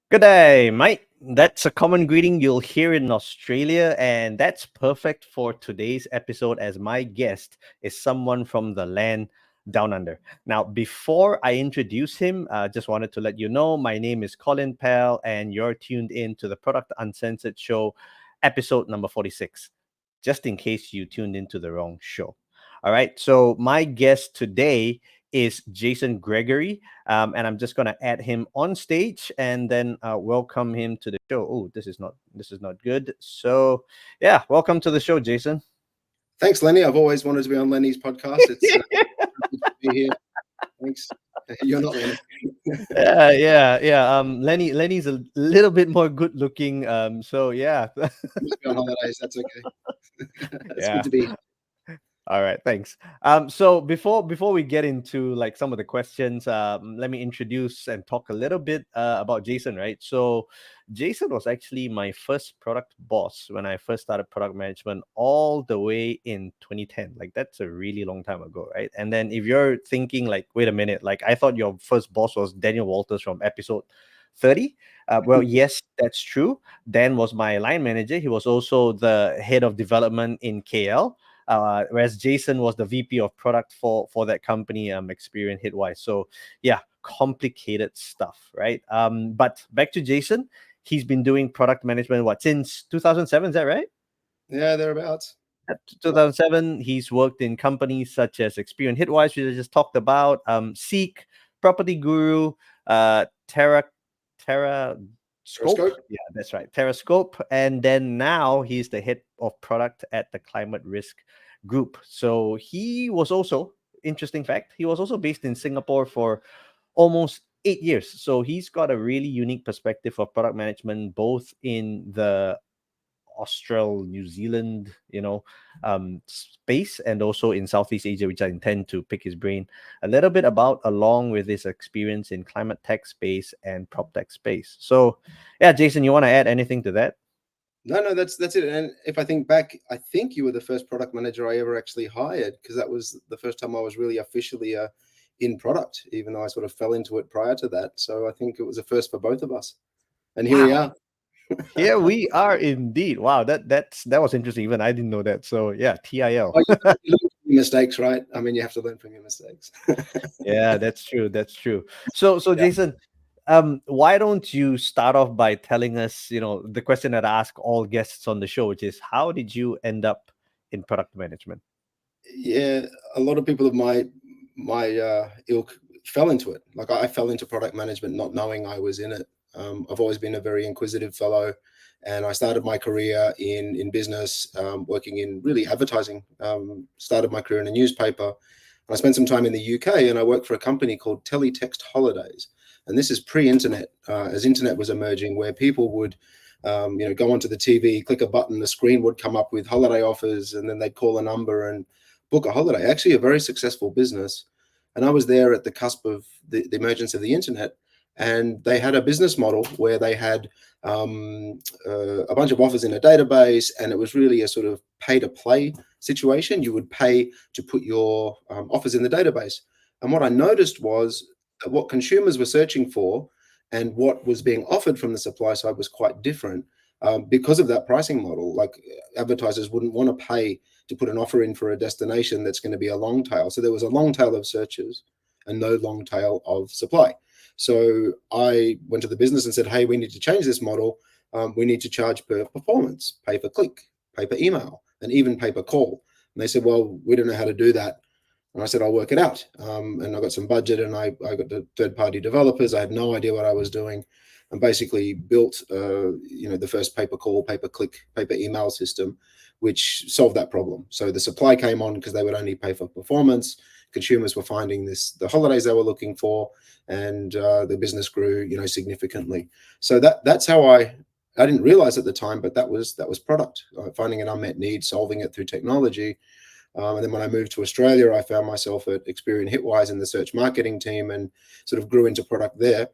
Good day, mate. That's a common greeting you'll hear in Australia, and that's perfect for today's episode as my guest is someone from the land down under. Now, before I introduce him, I just wanted to let you know my name is Colin Pell, and you're tuned in to the Product Uncensored Show, episode number 46, just in case you tuned into the wrong show. All right, so my guest today is Jason Gregory. And I'm just gonna add him on stage and then welcome him to the show. Oh, this is not good. So yeah, welcome to the show, Jason. Thanks, Lenny. I've always wanted to be on Lenny's podcast. It's good to be here. Thanks. You're not Lenny. Yeah. Lenny's a little bit more good looking. So yeah. Must be on holidays. That's okay. It's Yeah. good to be. All right, thanks. So before we get into like some of the questions, let me introduce and talk a little bit about Jason, right? So Jason was actually my first product boss when I first started product management all the way in 2010. Like that's a really long time ago, right? And then if you're thinking like, wait a minute, like I thought your first boss was Daniel Walters from episode 30. Well, yes, that's true. Dan was my line manager. He was also the head of development in KL. Whereas Jason was the VP of product for that company, Experian Hitwise. So yeah, complicated stuff, right? But back to Jason, he's been doing product management since 2007. Is that right? Yeah, thereabouts. At 2007, he's worked in companies such as Experian Hitwise, which I just talked about, Seek, PropertyGuru, Terra Scope. Yeah, that's right. Terrascope. And then now he's the head of product at the Climate Risk Group. So he was also, interesting fact, he was also based in Singapore for almost 8 years. So he's got a really unique perspective of product management, both in the New Zealand, space, and also in Southeast Asia, which I intend to pick his brain a little bit about, along with his experience in climate tech space and prop tech space. So, yeah, Jason, you want to add anything to that? No, that's it. And if I think back, I think you were the first product manager I ever actually hired, because that was the first time I was really officially in product, even though I sort of fell into it prior to that. So I think it was a first for both of us. And here we are. Here we are indeed. Wow, that was interesting. Even I didn't know that. So yeah, TIL. You learn from your mistakes, right? I mean, you have to learn from your mistakes. Yeah, that's true. That's true. So Yeah. Jason, why don't you start off by telling us, the question that I ask all guests on the show, which is, how did you end up in product management? Yeah, a lot of people of my ilk fell into it. Like I fell into product management not knowing I was in it. I've always been a very inquisitive fellow, and I started my career in business, working in really advertising. Started my career in a newspaper. I spent some time in the UK, and I worked for a company called Teletext Holidays. And this is pre-internet, as internet was emerging, where people would go onto the TV, click a button, the screen would come up with holiday offers, and then they'd call a number and book a holiday. Actually, a very successful business. And I was there at the cusp of the emergence of the internet. And they had a business model where they had a bunch of offers in a database, and it was really a sort of pay-to-play situation. You would pay to put your offers in the database. And what I noticed was that what consumers were searching for and what was being offered from the supply side was quite different because of that pricing model. Like advertisers wouldn't want to pay to put an offer in for a destination that's going to be a long tail. So there was a long tail of searches and no long tail of supply. So I went to the business and said, hey, we need to change this model. We need to charge per performance, pay per click, pay per email, and even pay per call. And they said, well, we don't know how to do that. And I said, I'll work it out. And I got some budget, and I got the third-party developers. I had no idea what I was doing, and basically built, the first pay-per-call, pay-per-click, pay-per-email system, which solved that problem. So the supply came on because they would only pay for performance. Consumers were finding the holidays they were looking for, and the business grew, significantly. So that's how I didn't realize at the time, but that was product, finding an unmet need, solving it through technology. And then when I moved to Australia, I found myself at Experian Hitwise in the search marketing team, and sort of grew into product there.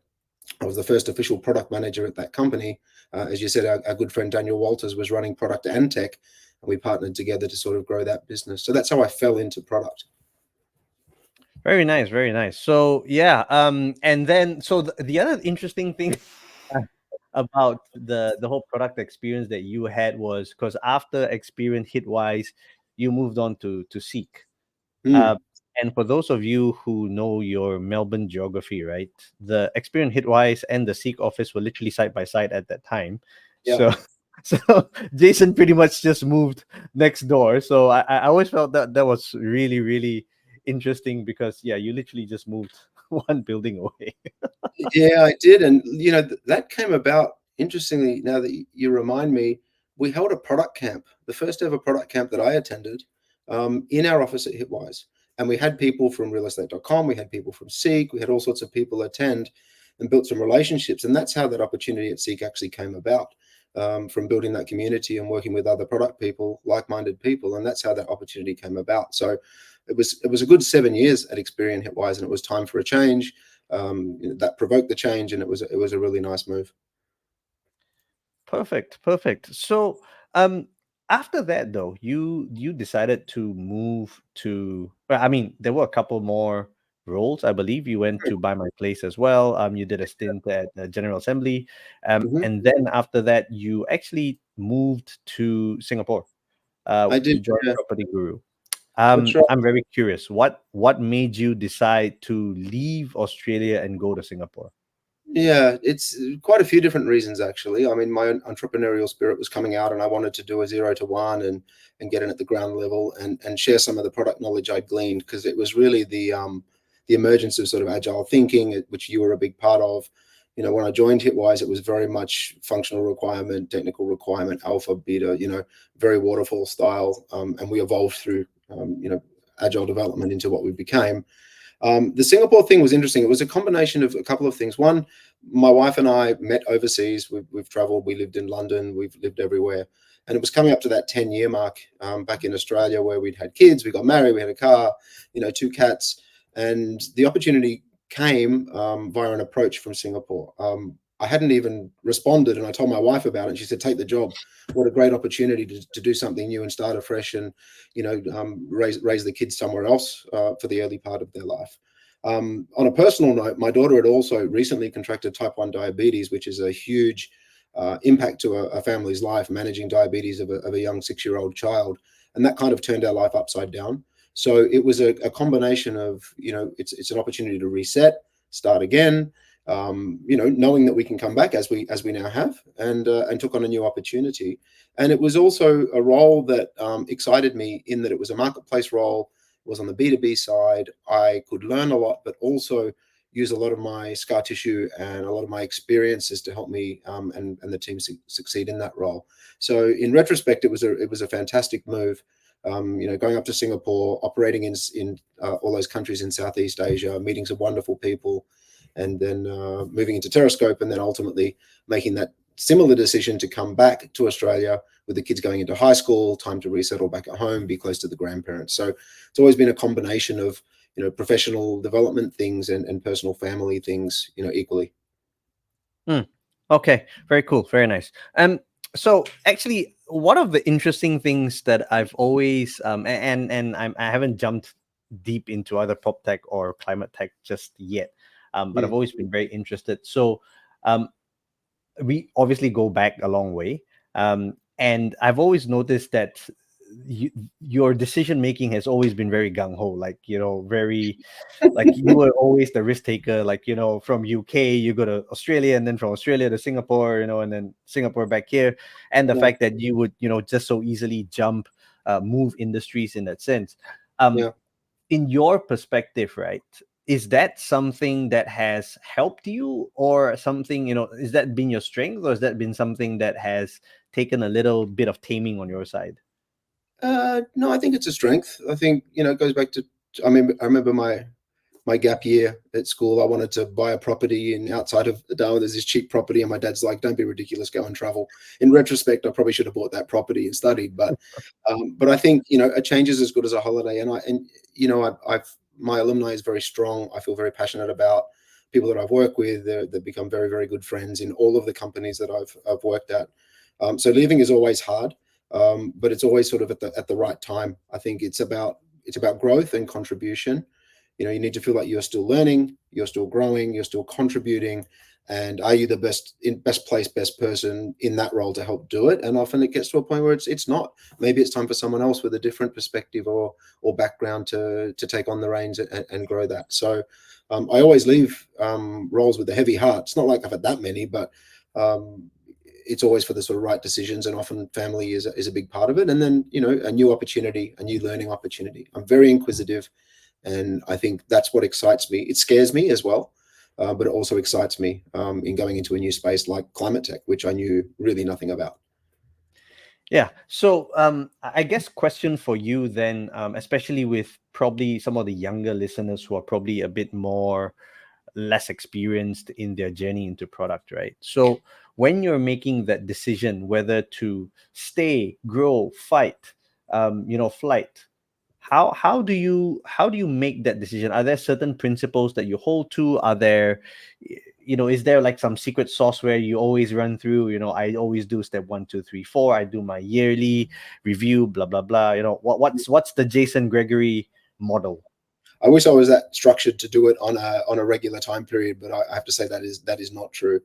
I was the first official product manager at that company. As you said, our good friend Daniel Walters was running product and tech, and we partnered together to sort of grow that business. So that's how I fell into product. Very nice, very nice. So yeah, and then so the other interesting thing about the whole product experience that you had was because after Experian Hitwise, you moved on to Seek. Mm, Uh, and for those of you who know your Melbourne geography, right, the Experian Hitwise and the Seek office were literally side by side at that time. yeah. So, so Jason pretty much just moved next door. So I always felt that that was really, really interesting because yeah, you literally just moved one building away. Yeah, I did, and that came about interestingly. Now that you remind me, we held a product camp, the first ever product camp that I attended, in our office at Hitwise, and we had people from realestate.com, we had people from Seek, we had all sorts of people attend, and built some relationships, and that's how that opportunity at Seek actually came about, from building that community and working with other product people, like-minded people, and that's how that opportunity came about. So it was a good 7 years at Experian Hitwise, and it was time for a change. That provoked the change, and it was a really nice move. Perfect, perfect. So, um, after that though, you decided to move to. Well, I mean, there were a couple more roles. I believe you went to Buy My Place as well. You did a stint at General Assembly, Mhm. and then after that, you actually moved to Singapore I did, to join yeah. Property Guru. That's right. I'm very curious. What made you decide to leave Australia and go to Singapore? Yeah, it's quite a few different reasons actually. I mean, my own entrepreneurial spirit was coming out, and I wanted to do a 0 to 1 and get in at the ground level and share some of the product knowledge I'd gleaned, because it was really the emergence of sort of agile thinking, which you were a big part of. When I joined Hitwise, it was very much functional requirement, technical requirement, alpha, beta, very waterfall style, and we evolved through agile development into what we became. The Singapore thing was interesting. It was a combination of a couple of things. One, my wife and I met overseas. We've traveled. We lived in London. We've lived everywhere. And it was coming up to that 10-year mark, back in Australia, where we'd had kids. We got married. We had a car, 2 cats. And the opportunity came, via an approach from Singapore. I hadn't even responded, and I told my wife about it. And she said, "Take the job. What a great opportunity to do something new and start afresh, and raise the kids somewhere else, for the early part of their life." On a personal note, my daughter had also recently contracted type 1 diabetes, which is a huge impact to a family's life, managing diabetes of a young 6-year-old child. And that kind of turned our life upside down. So it was a combination of, it's an opportunity to reset, start again, knowing that we can come back as we now have, and took on a new opportunity. And it was also a role that excited me, in that it was a marketplace role, was on the B2B side. I could learn a lot, but also use a lot of my scar tissue and a lot of my experiences to help me, and the team succeed in that role. So in retrospect, it was a fantastic move. Going up to Singapore, operating in all those countries in Southeast Asia, meeting some wonderful people, and then moving into Terrascope, and then ultimately making that similar decision to come back to Australia with the kids going into high school, time to resettle back at home, be close to the grandparents. So it's always been a combination of, professional development things and personal family things, equally. Mm. Okay, very cool, very nice. So actually, one of the interesting things that I've always I haven't jumped deep into either prop tech or climate tech just yet, but I've Mm. always been very interested. So, um, we obviously go back a long way, and I've always noticed that you, your decision making has always been very gung ho, like very like you were always the risk taker, like from UK you go to Australia, and then from Australia to Singapore, and then Singapore back here. And the Yeah, fact that you would just so easily jump, move industries in that sense. yeah. In your perspective, right, is that something that has helped you, or something, is that been your strength, or has that been something that has taken a little bit of taming on your side? No, I think it's a strength. I think, it goes back to, I remember my gap year at school. I wanted to buy a property in outside of Darwin. There's this cheap property, and my dad's like, "Don't be ridiculous, go and travel." In retrospect, I probably should have bought that property and studied, but I think, a change is as good as a holiday. And I've my alumni is very strong. I feel very passionate about people that I've worked with, they've become very, very good friends in all of the companies that I've worked at. So leaving is always hard, but it's always sort of at the right time. I think it's about growth and contribution. You need to feel like you're still learning, you're still growing, you're still contributing, and are you the best placed, best person in that role to help do it? And often it gets to a point where it's not. Maybe it's time for someone else with a different perspective or background to take on the reins and grow that. So I always leave roles with a heavy heart. It's not like I've had that many, but it's always for the sort of right decisions, and often family is a big part of it. And then a new opportunity, a new learning opportunity. I'm very inquisitive, and I think that's what excites me. It scares me as well, but it also excites me in going into a new space like climate tech, which I knew really nothing about. Yeah. So I guess question for you then, especially with probably some of the younger listeners who are probably a bit more less experienced in their journey into product, right? So when you're making that decision whether to stay, grow, fight, flight, how do you make that decision? Are there certain principles that you hold to? Are there, is there like some secret sauce where you always run through? I always do step 1, 2, 3, 4. I do my yearly review, blah blah blah. What's the Jason Gregory model? I wish I was that structured to do it on a regular time period, but I have to say that is not true.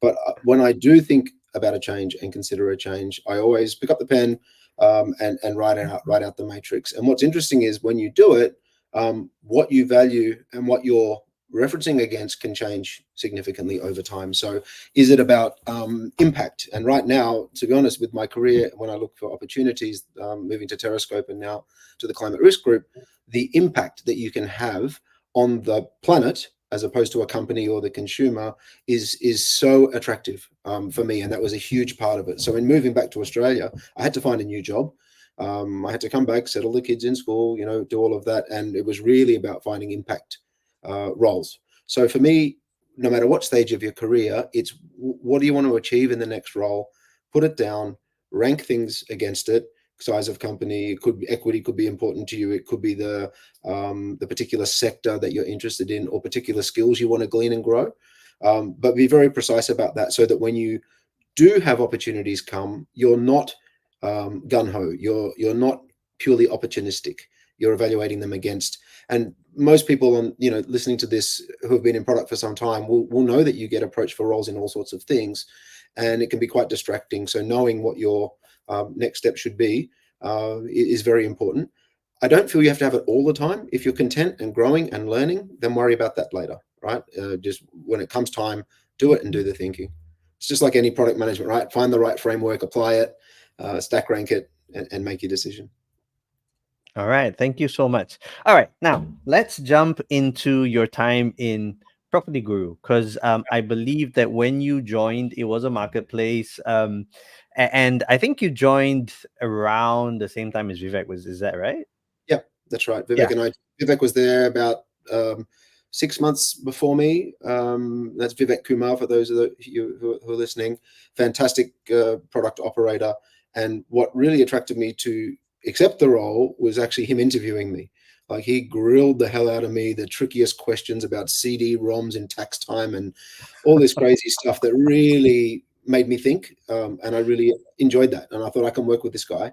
But when I do think about a change and consider a change, I always pick up the pen and write out the matrix. And what's interesting is when you do it, what you value and what you're referencing against can change significantly over time. So is it about impact? And right now, to be honest, with my career, when I look for opportunities, moving to Terrascope and now to the Climate Risk Group, the impact that you can have on the planet as opposed to a company or the consumer is so attractive for me, and that was a huge part of it. So in moving back to Australia, I had to find a new job. I had to come back, settle the kids in school, do all of that, and it was really about finding impact roles. So for me, no matter what stage of your career, it's what do you want to achieve in the next role? Put it down, rank things against it. Size of company, it could be equity, could be important to you. It could be the particular sector that you're interested in or particular skills you want to glean and grow. But be very precise about that so that when you do have opportunities come, you're not gung-ho. You're not purely opportunistic. You're evaluating them against. And most people listening to this who have been in product for some time will know that you get approached for roles in all sorts of things, and it can be quite distracting. So knowing what your next step should be is very important. I don't feel you have to have it all the time. If you're content and growing and learning, then worry about that later, right? Just when it comes time, do it and do the thinking. It's just like any product management, right? Find the right framework, apply it, stack rank it, and make your decision. All right. Thank you so much. All right. Now, let's jump into your time in Property Guru, because I believe that when you joined, it was a marketplace. And I think you joined around the same time as Vivek was. Is that right? Yeah, that's right. Yeah. Vivek was there about 6 months before me. That's Vivek Kumar, for those of you who are listening. Fantastic product operator. And what really attracted me to accept the role was actually him interviewing me. Like, he grilled the hell out of me, the trickiest questions about CD-ROMs in tax time and all this crazy stuff that really made me think. And I really enjoyed that. And I thought, I can work with this guy.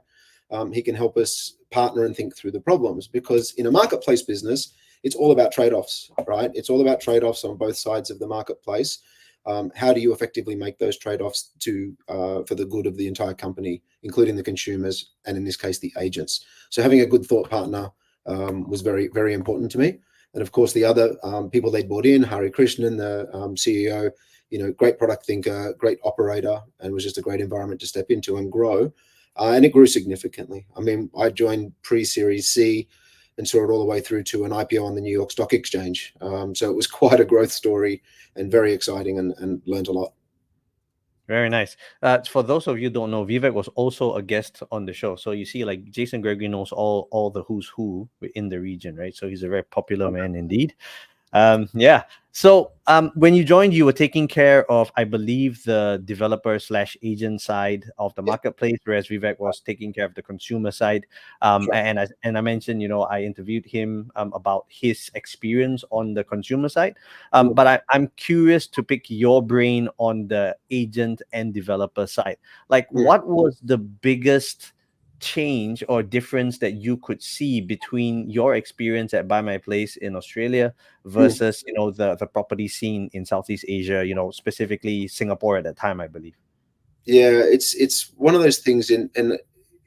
He can help us partner and think through the problems, because in a marketplace business, it's all about trade-offs, right? It's all about trade-offs on both sides of the marketplace. How do you effectively make those trade-offs for the good of the entire company, including the consumers, and in this case, the agents? So having a good thought partner was very, very important to me. And of course, the other people they brought in, Hari Krishnan, the CEO, great product thinker, great operator, and was just a great environment to step into and grow. And it grew significantly. I mean, I joined pre-Series C and saw it all the way through to an IPO on the New York Stock Exchange. So it was quite a growth story and very exciting, and learned a lot. Very nice. For those of you who don't know, Vivek was also a guest on the show. So you see, like, Jason Gregory knows all the who's who in the region, right? So he's a very popular man indeed. Yeah. So when you joined, you were taking care of, I believe, the developer slash agent side of the Yeah, marketplace, whereas Vivek was taking care of the consumer side. sure. And I mentioned, I interviewed him about his experience on the consumer side. Mm, But I'm curious to pick your brain on the agent and developer side. Like, mm, what was the biggest change or difference that you could see between your experience at Buy My Place in Australia mm. versus the property scene in Southeast Asia, specifically Singapore at that time, I believe. Yeah, it's one of those things in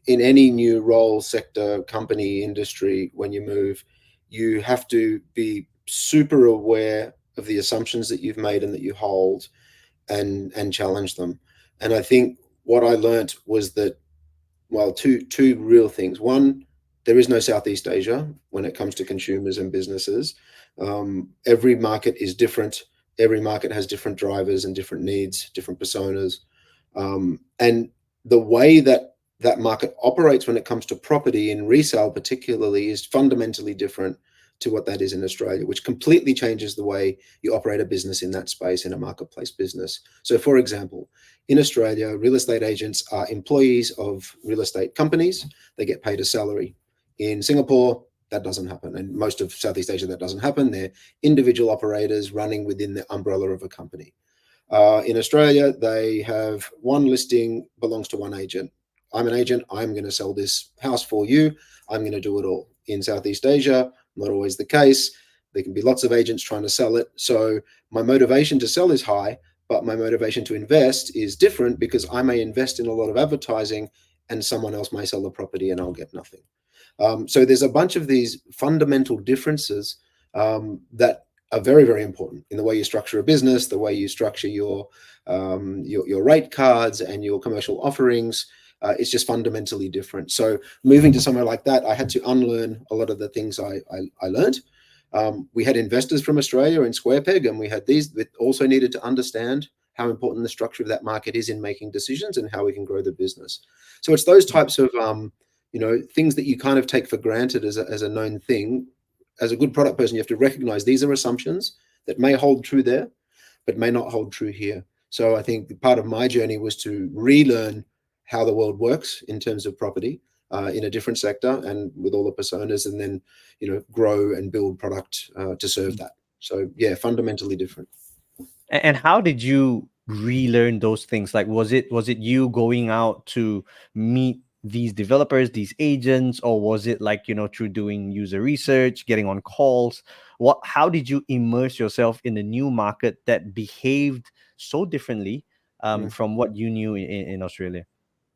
any new role, sector, company, industry. When you move, you have to be super aware of the assumptions that you've made and that you hold, and challenge them. And I think what I learnt was that, well, two real things. One, there is no Southeast Asia when it comes to consumers and businesses. Every market is different. Every market has different drivers and different needs, different personas, and the way that that market operates when it comes to property in resale, particularly, is fundamentally different to what that is in Australia, which completely changes the way you operate a business in that space, in a marketplace business. So, for example, in Australia, real estate agents are employees of real estate companies. They get paid a salary. In Singapore, that doesn't happen. And most of Southeast Asia, that doesn't happen. They're individual operators running within the umbrella of a company. In Australia, they have one listing belongs to one agent. I'm an agent. I'm going to sell this house for you. I'm going to do it all. In Southeast Asia, not always the case. There can be lots of agents trying to sell it. So my motivation to sell is high, but my motivation to invest is different, because I may invest in a lot of advertising and someone else may sell the property and I'll get nothing. So there's a bunch of these fundamental differences that are very, very important in the way you structure a business, the way you structure your rate cards and your commercial offerings. It's just fundamentally different. So moving to somewhere like that, I had to unlearn a lot of the things I learned. We had investors from Australia in SquarePeg, and we had these that also needed to understand how important the structure of that market is in making decisions and how we can grow the business. So it's those types of things that you kind of take for granted as a known thing. As a good product person, you have to recognize these are assumptions that may hold true there, but may not hold true here. So I think part of my journey was to relearn how the world works in terms of property in a different sector and with all the personas, and then grow and build product to serve that. So yeah, fundamentally different. And how did you relearn those things? Like, was it you going out to meet these developers, these agents, or was it like, through doing user research, getting on calls? How did you immerse yourself in a new market that behaved so differently Mm. from what you knew in Australia?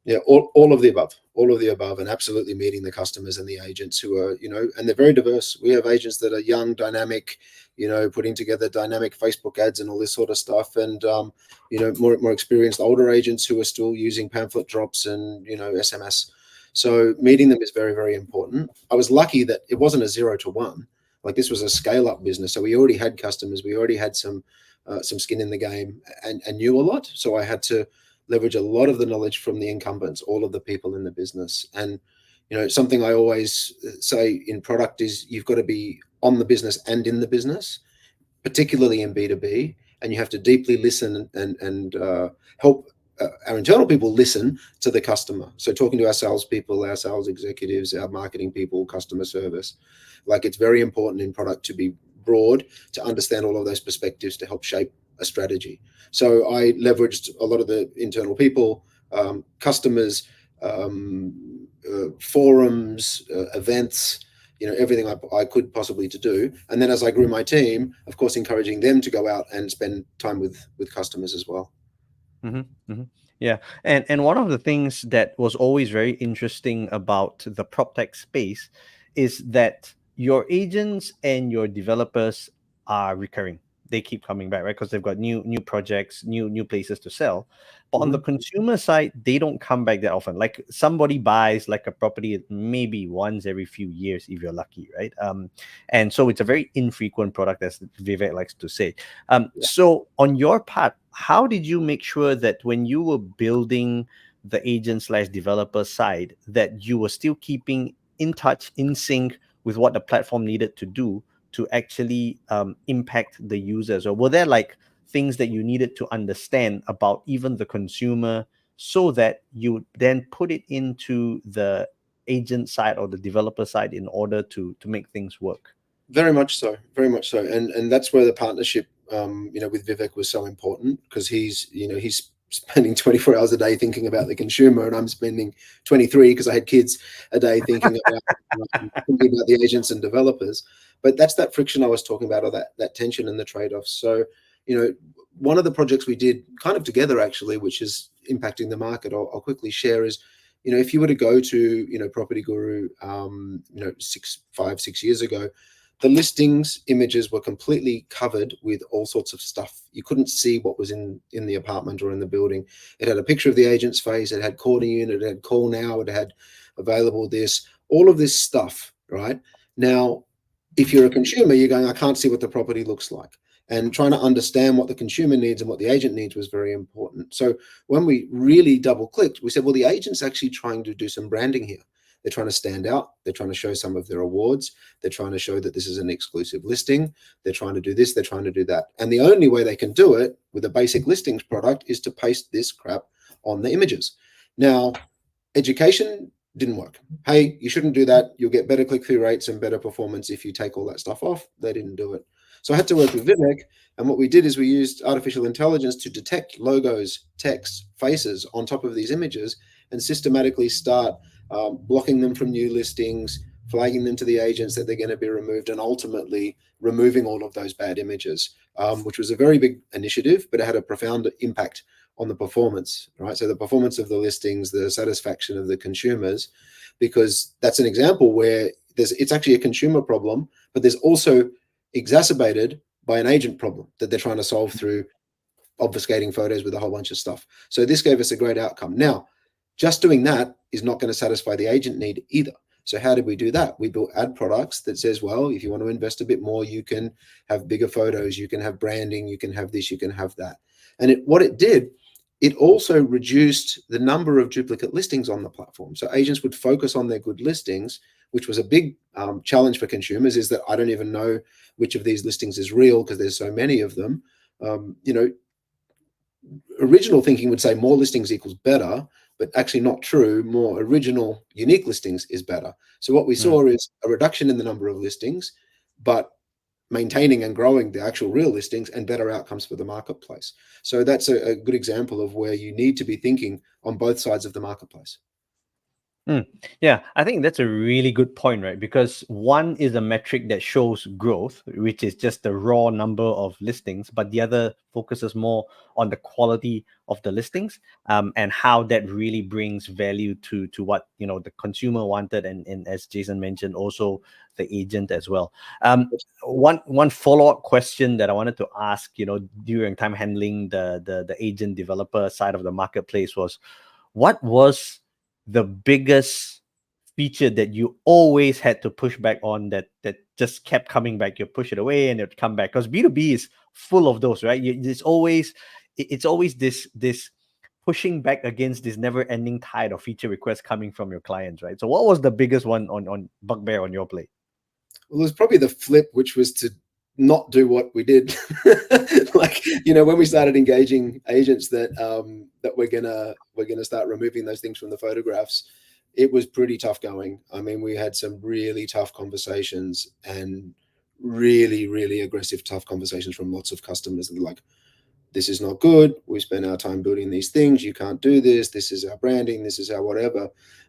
Yeah, all of the above, all of the above, and absolutely meeting the customers and the agents who are, and they're very diverse. We have agents that are young, dynamic, putting together dynamic Facebook ads and all this sort of stuff, and more experienced older agents who are still using pamphlet drops and SMS. So meeting them is very, very important. I was lucky that it wasn't a 0 to 1. Like, this was a scale up business, so we already had customers, we already had some skin in the game, and knew a lot. So I had to leverage a lot of the knowledge from the incumbents, all of the people in the business. And something I always say in product is you've got to be on the business and in the business, particularly in B2B, and you have to deeply listen and help our internal people listen to the customer. So talking to our salespeople, our sales executives, our marketing people, customer service, like, it's very important in product to be broad, to understand all of those perspectives to help shape a strategy. So I leveraged a lot of the internal people, customers, forums, events, everything I could possibly to do. And then as I grew my team, of course, encouraging them to go out and spend time with customers as well. Yeah, and one of the things that was always very interesting about the PropTech space is that your agents and your developers are recurring. They keep coming back, right? Because they've got new projects, new places to sell. But on the Mhm. consumer side, they don't come back that often. Like, somebody buys like a property maybe once every few years if you're lucky, right? And so it's a very infrequent product, as Vivek likes to say. Yeah. So on your part, how did you make sure that when you were building the agent slash developer side, that you were still keeping in touch, in sync with what the platform needed to do, to actually impact the users? Or were there like things that you needed to understand about even the consumer so that you then put it into the agent side or the developer side in order to make things work? Very much so, very much so, and that's where the partnership, with Vivek was so important, because he's spending 24 hours a day thinking about the consumer, and I'm spending 23, because I had kids, a day thinking about the agents and developers. But that's that friction I was talking about, or that tension and the trade-offs. So, one of the projects we did kind of together, actually, which is impacting the market, I'll quickly share, is if you were to go to PropertyGuru 6 years ago, the listings images were completely covered with all sorts of stuff. You couldn't see what was in the apartment or in the building. It had a picture of the agent's face, it had corner unit, it had call now, it had available this, all of this stuff, right? Now, if you're a consumer, you're going, I can't see what the property looks like. And trying to understand what the consumer needs and what the agent needs was very important. So when we really double clicked, we said, well, the agent's actually trying to do some branding here. They're trying to stand out. They're trying to show some of their awards. They're trying to show that this is an exclusive listing. They're trying to do this. They're trying to do that. And the only way they can do it with a basic listings product is to paste this crap on the images. Now, education didn't work. Hey, you shouldn't do that. You'll get better click-through rates and better performance if you take all that stuff off. They didn't do it. So I had to work with Vivek. And what we did is we used artificial intelligence to detect logos, text, faces on top of these images and systematically start blocking them from new listings, flagging them to the agents that they're going to be removed, and ultimately removing all of those bad images, which was a very big initiative, but it had a profound impact on the performance, right? So the performance of the listings, the satisfaction of the consumers, because that's an example where it's actually a consumer problem, but there's also exacerbated by an agent problem that they're trying to solve through obfuscating photos with a whole bunch of stuff. So this gave us a great outcome. Now, just doing that is not going to satisfy the agent need either. So how did we do that? We built ad products that says, well, if you want to invest a bit more, you can have bigger photos, you can have branding, you can have this, you can have that. And what it did, it also reduced the number of duplicate listings on the platform. So agents would focus on their good listings, which was a big challenge for consumers, is that I don't even know which of these listings is real because there's so many of them. Original thinking would say more listings equals better, but actually not true. More original, unique listings is better. So what we saw is a reduction in the number of listings, but maintaining and growing the actual real listings and better outcomes for the marketplace. So that's a good example of where you need to be thinking on both sides of the marketplace. Yeah, I think that's a really good point, right? Because one is a metric that shows growth, which is just the raw number of listings, but the other focuses more on the quality of the listings, and how that really brings value to what the consumer wanted, and as Jason mentioned, also the agent as well. One follow-up question that I wanted to ask, during time handling the agent developer side of the marketplace was, what was the biggest feature that you always had to push back on, that just kept coming back? You push it away and it'd come back, because B2B is full of those, right? It's always this pushing back against this never-ending tide of feature requests coming from your clients, right? So what was the biggest one on bugbear on your plate? Well, there's probably the flip, which was to not do what we did. Like, when we started engaging agents that we're gonna start removing those things from the photographs, it was pretty tough going. I mean, we had some really tough conversations, and really, really aggressive, tough conversations from lots of customers. And like, this is not good. We spent our time building these things. You can't do this. This is our branding. This is our whatever.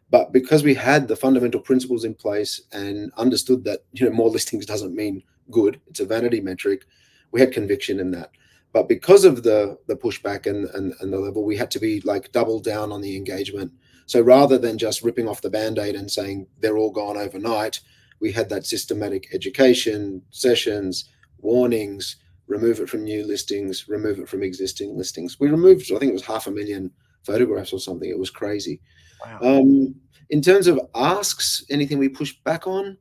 But because we had the fundamental principles in place and understood that more listings doesn't mean good, it's a vanity metric, we had conviction in that. But because of the pushback and the level, we had to be like double down on the engagement. So rather than just ripping off the band-aid and saying they're all gone overnight, we had that systematic education sessions, warnings, remove it from new listings, remove it from existing listings. We removed, I think it was 500,000 photographs or something. It was crazy. Wow. In terms of asks, anything we pushed back on?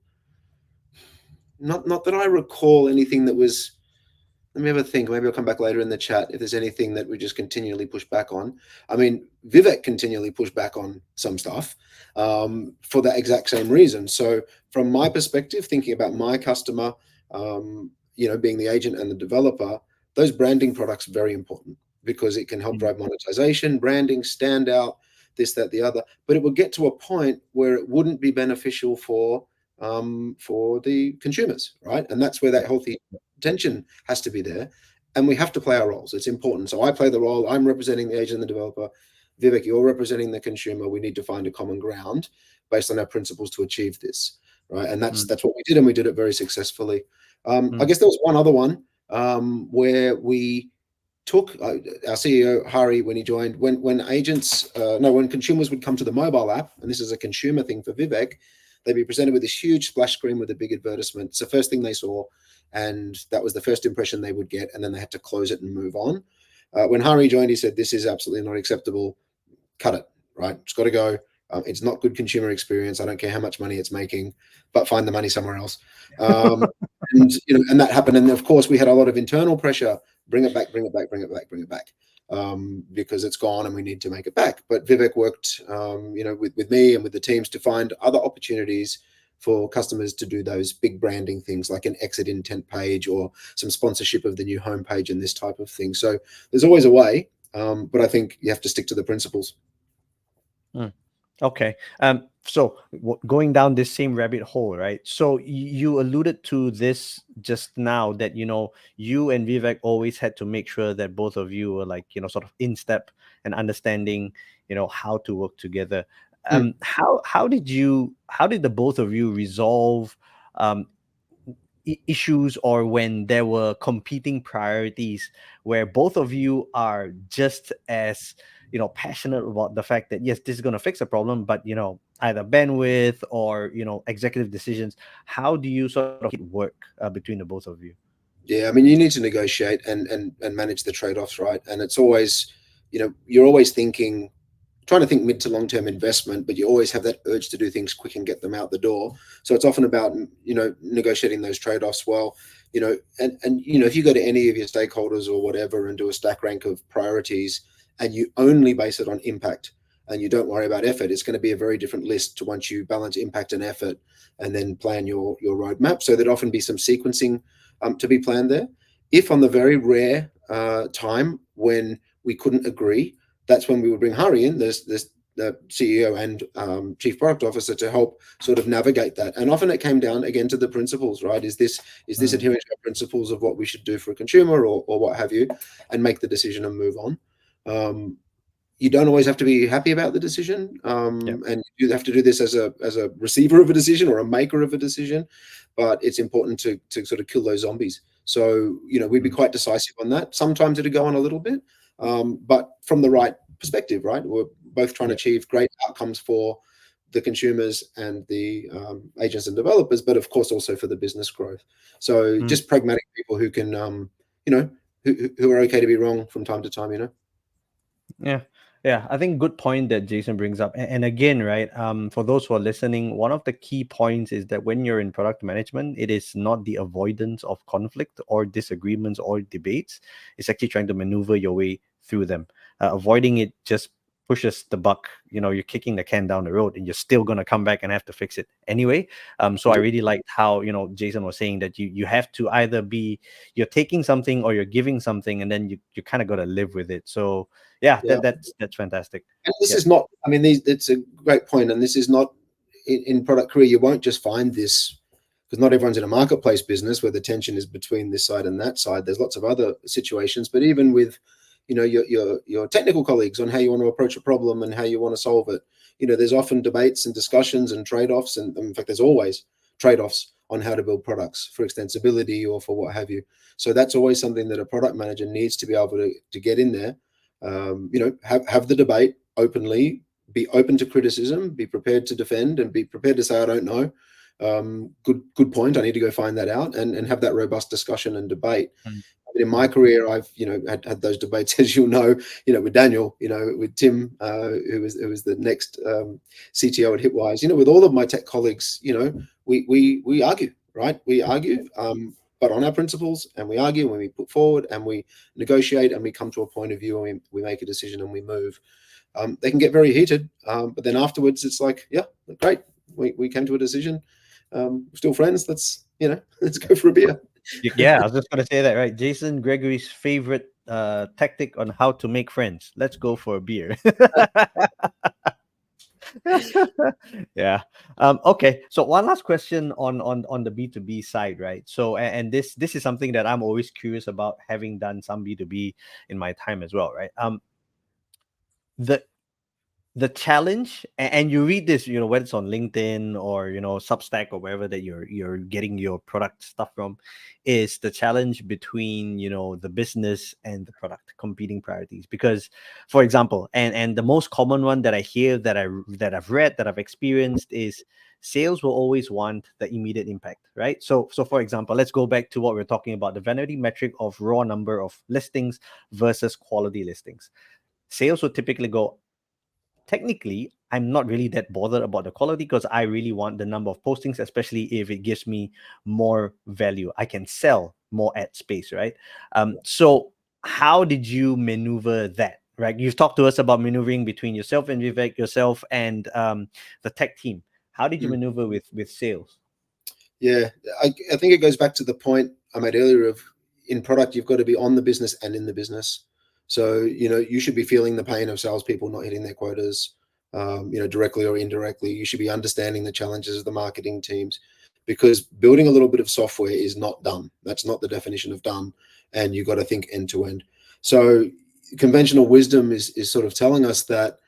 Not that I recall anything that was. Let me have a think. Maybe I'll come back later in the chat if there's anything that we just continually push back on. I mean, Vivek continually pushed back on some stuff for that exact same reason. So from my perspective, thinking about my customer, being the agent and the developer, those branding products are very important because it can help drive monetization, branding, stand out, this, that, the other. But it will get to a point where it wouldn't be beneficial for the consumers, right? And that's where that healthy tension has to be there. And we have to play our roles. It's important. So I play the role. I'm representing the agent and the developer. Vivek, you're representing the consumer. We need to find a common ground based on our principles to achieve this, right? And that's what we did, and we did it very successfully. I guess there was one other one where we took our CEO Hari, when he joined, when consumers would come to the mobile app, and this is a consumer thing for Vivek, they'd be presented with this huge splash screen with a big advertisement. It's the first thing they saw, and that was the first impression they would get, and then they had to close it and move on. When Hari joined, he said, "This is absolutely not acceptable. Cut it, right? It's got to go. It's not good consumer experience. I don't care how much money it's making, but find the money somewhere else." And that happened. And of course, we had a lot of internal pressure. Bring it back, bring it back, bring it back, bring it back, because it's gone and we need to make it back. But Vivek worked, with me and with the teams to find other opportunities for customers to do those big branding things like an exit intent page or some sponsorship of the new homepage and this type of thing. So there's always a way, but I think you have to stick to the principles. Okay. So going down this same rabbit hole, right? So you alluded to this just now that, you and Vivek always had to make sure that both of you were like, sort of in step and understanding, how to work together. How did the both of you resolve issues, or when there were competing priorities where both of you are just as passionate about the fact that yes, this is going to fix a problem, but either bandwidth or executive decisions? How do you sort of work between the both of you? Yeah, I mean, you need to negotiate and manage the trade-offs, right? And it's always, you're always trying to think mid to long-term investment, but you always have that urge to do things quick and get them out the door. So it's often about, negotiating those trade-offs well, and if you go to any of your stakeholders or whatever and do a stack rank of priorities and you only base it on impact and you don't worry about effort, it's going to be a very different list to once you balance impact and effort and then plan your roadmap. So there'd often be some sequencing to be planned there. If on the very rare time when we couldn't agree, that's when we would bring Hari in, the CEO and Chief Product Officer, to help sort of navigate that. And often it came down again to the principles, right? Is this adhering to our principles of what we should do for a consumer or what have you, and make the decision and move on. You don't always have to be happy about the decision, and you have to do this as a receiver of a decision or a maker of a decision. But it's important to sort of kill those zombies. So we'd be quite decisive on that. Sometimes it'd go on a little bit. But from the right perspective, right? We're both trying to achieve great outcomes for the consumers and the agents and developers, but of course also for the business growth. So just pragmatic people who can, who are okay to be wrong from time to time, Yeah, I think good point that Jason brings up. And again, right, for those who are listening, one of the key points is that when you're in product management, it is not the avoidance of conflict or disagreements or debates. It's actually trying to maneuver your way through them. Avoiding it just pushes the buck. You're kicking the can down the road, and you're still going to come back and have to fix it anyway. So I really liked how Jason was saying that you have to either you're taking something or you're giving something, and then you kind of got to live with it. So that's fantastic. And this is not, I mean, it's a great point, and this is not in product career. You won't just find this, because not everyone's in a marketplace business where the tension is between this side and that side. There's lots of other situations, but even with your technical colleagues on how you want to approach a problem and how you want to solve it, there's often debates and discussions and trade-offs, and in fact there's always trade-offs on how to build products for extensibility or for what have you. So that's always something that a product manager needs to be able to get in there. Have the debate openly, be open to criticism, be prepared to defend, and be prepared to say, I don't know. Good point. I need to go find that out, and have that robust discussion and debate. In my career, I've had those debates, as you'll know, with Daniel, with Tim, who was the next CTO at Hitwise. With all of my tech colleagues, we argue, right? We argue, but on our principles, and we argue when we put forward and we negotiate and we come to a point of view and we make a decision and we move. They can get very heated, but then afterwards it's like, yeah, great, we came to a decision. We're still friends. Let's let's go for a beer. Yeah, I was just gonna say that, right? Jason Gregory's favorite tactic on how to make friends. Let's go for a beer. Yeah. Okay. So one last question on the B2B side, right? So and this is something that I'm always curious about, having done some B2B in my time as well, right? The the challenge, and you read this, whether it's on LinkedIn or Substack or wherever that you're getting your product stuff from, is the challenge between the business and the product competing priorities. Because, for example, and the most common one that I hear, that I've read, that I've experienced, is sales will always want the immediate impact, right? So for example, let's go back to what we're talking about, the vanity metric of raw number of listings versus quality listings. Sales would typically go, technically, I'm not really that bothered about the quality, because I really want the number of postings, especially if it gives me more value. I can sell more ad space, right? So how did you maneuver that? Right, you've talked to us about maneuvering between yourself and Vivek, yourself and the tech team. How did you Mm. maneuver with sales? Yeah, I think it goes back to the point I made earlier of, in product, you've got to be on the business and in the business. So, you should be feeling the pain of salespeople not hitting their quotas, directly or indirectly. You should be understanding the challenges of the marketing teams, because building a little bit of software is not done. That's not the definition of done. And you've got to think end to end. So conventional wisdom is sort of telling us that,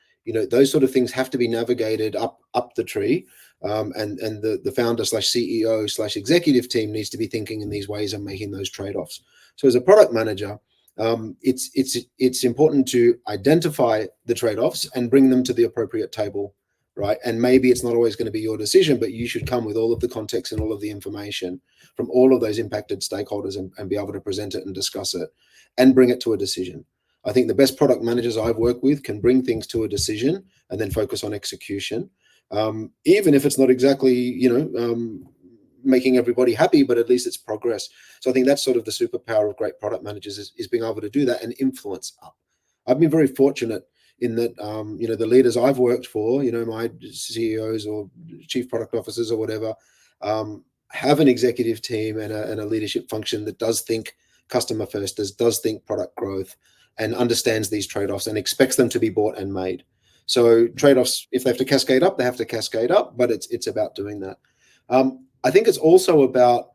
those sort of things have to be navigated up the tree. And the founder slash CEO slash executive team needs to be thinking in these ways and making those trade-offs. So as a product manager, it's important to identify the trade-offs and bring them to the appropriate table, right? And maybe it's not always going to be your decision, but you should come with all of the context and all of the information from all of those impacted stakeholders, and be able to present it and discuss it and bring it to a decision. I think the best product managers I've worked with can bring things to a decision and then focus on execution. Even if it's not exactly, making everybody happy, but at least it's progress. So I think that's sort of the superpower of great product managers, is being able to do that and influence up. I've been very fortunate in that, the leaders I've worked for, my CEOs or chief product officers or whatever, have an executive team and a leadership function that does think customer first, does think product growth, and understands these trade-offs and expects them to be bought and made. So trade-offs, if they have to cascade up, they have to cascade up, but it's about doing that. I think it's also about,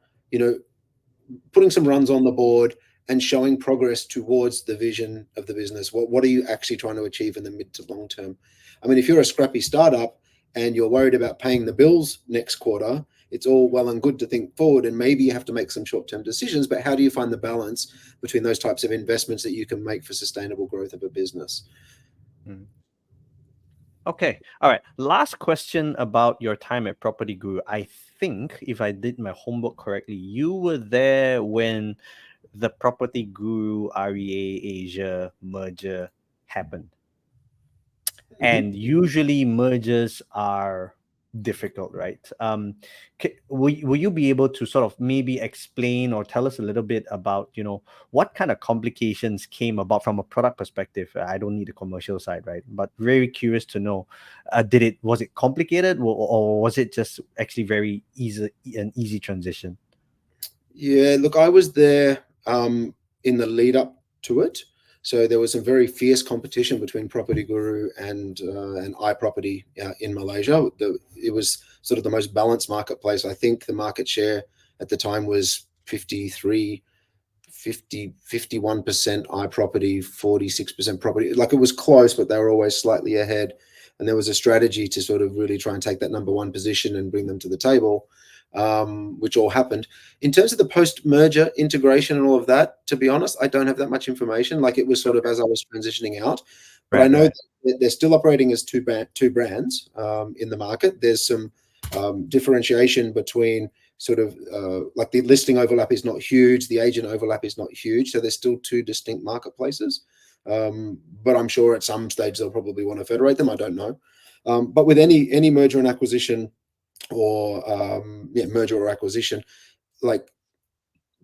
putting some runs on the board and showing progress towards the vision of the business. What are you actually trying to achieve in the mid to long term? I mean, if you're a scrappy startup and you're worried about paying the bills next quarter, it's all well and good to think forward, and maybe you have to make some short-term decisions, but how do you find the balance between those types of investments that you can make for sustainable growth of a business? Mm. Okay. All right. Last question about your time at Property Guru. I think, if I did my homework correctly, you were there when the Property Guru REA Asia merger happened. And usually mergers are difficult, right? Will you be able to sort of maybe explain or tell us a little bit about what kind of complications came about from a product perspective? I don't need the commercial side, right? But very curious to know, was it complicated, or was it just actually very an easy transition? Yeah, look, I was there in the lead up to it. So there was some very fierce competition between Property Guru and iProperty in Malaysia. It was sort of the most balanced marketplace. I think the market share at the time was 51% iProperty, 46% property. Like, it was close, but they were always slightly ahead. And there was a strategy to sort of really try and take that number one position and bring them to the table, which all happened. In terms of the post-merger integration and all of that, to be honest, I don't have that much information. Like, it was sort of as I was transitioning out. But I know that they're still operating as two brands in the market. There's some differentiation between sort of like the listing overlap is not huge, the agent overlap is not huge. So there's still two distinct marketplaces. But I'm sure at some stage they'll probably want to federate them. I don't know. But with any merger and acquisition, or merger or acquisition, like,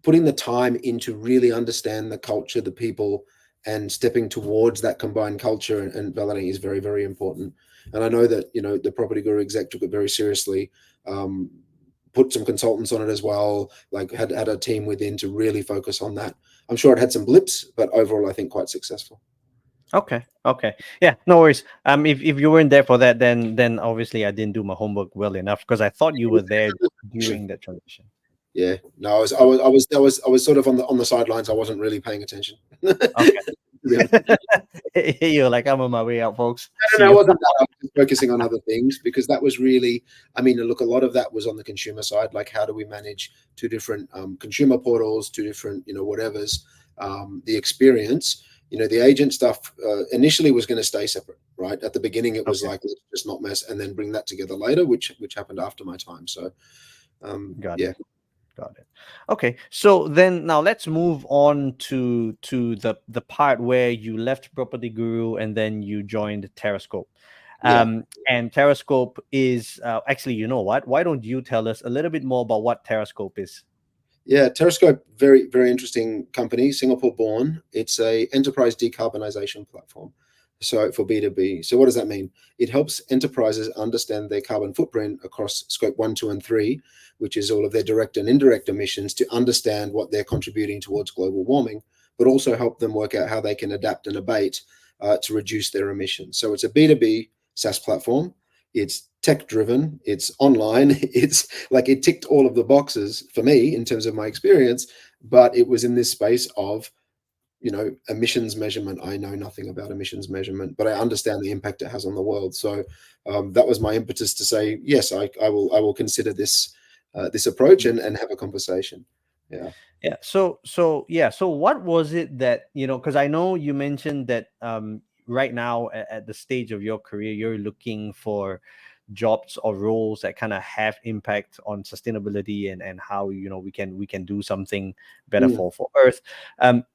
putting the time in to really understand the culture, the people, and stepping towards that combined culture and validating is very, very important. And I know that the Property Guru exec took it very seriously, put some consultants on it as well, like had a team within to really focus on that. I'm sure it had some blips, but overall I think quite successful. Okay. Yeah, no worries. If you weren't there for that, then obviously I didn't do my homework well enough, because I thought you were there during that transition. Yeah, no, I was sort of on the sidelines. I wasn't really paying attention. Okay. To be honest. You're like, I'm on my way out, folks. No, See no, it you. wasn't that. I was just focusing on other things, because that was really, I mean, look, a lot of that was on the consumer side. Like, how do we manage two different consumer portals, two different, whatever's the experience. The agent stuff initially was going to stay separate, right? At the beginning, it was Okay. like, let's just not mess, and then bring that together later, which happened after my time. So, Got yeah. it. Got it. Okay. So then now let's move on to the part where you left Property Guru and then you joined Terrascope. Yeah. And Terrascope is actually, you know what? Why don't you tell us a little bit more about what Terrascope is? Yeah, Terrascope, very, very interesting company, Singapore born. It's a enterprise decarbonization platform. So for B2B. So what does that mean? It helps enterprises understand their carbon footprint across scope 1, 2, and 3, which is all of their direct and indirect emissions, to understand what they're contributing towards global warming, but also help them work out how they can adapt and abate to reduce their emissions. So it's a B2B SaaS platform. It's tech driven, it's online, it's like, it ticked all of the boxes for me in terms of my experience, but it was in this space of emissions measurement. I know nothing about emissions measurement, but I understand the impact it has on the world. So that was my impetus to say, yes, I will consider this this approach and have a conversation. Yeah. Yeah. So what was it that, because I know you mentioned that right now at the stage of your career, you're looking for jobs or roles that kind of have impact on sustainability and how we can do something better Mm. for Earth.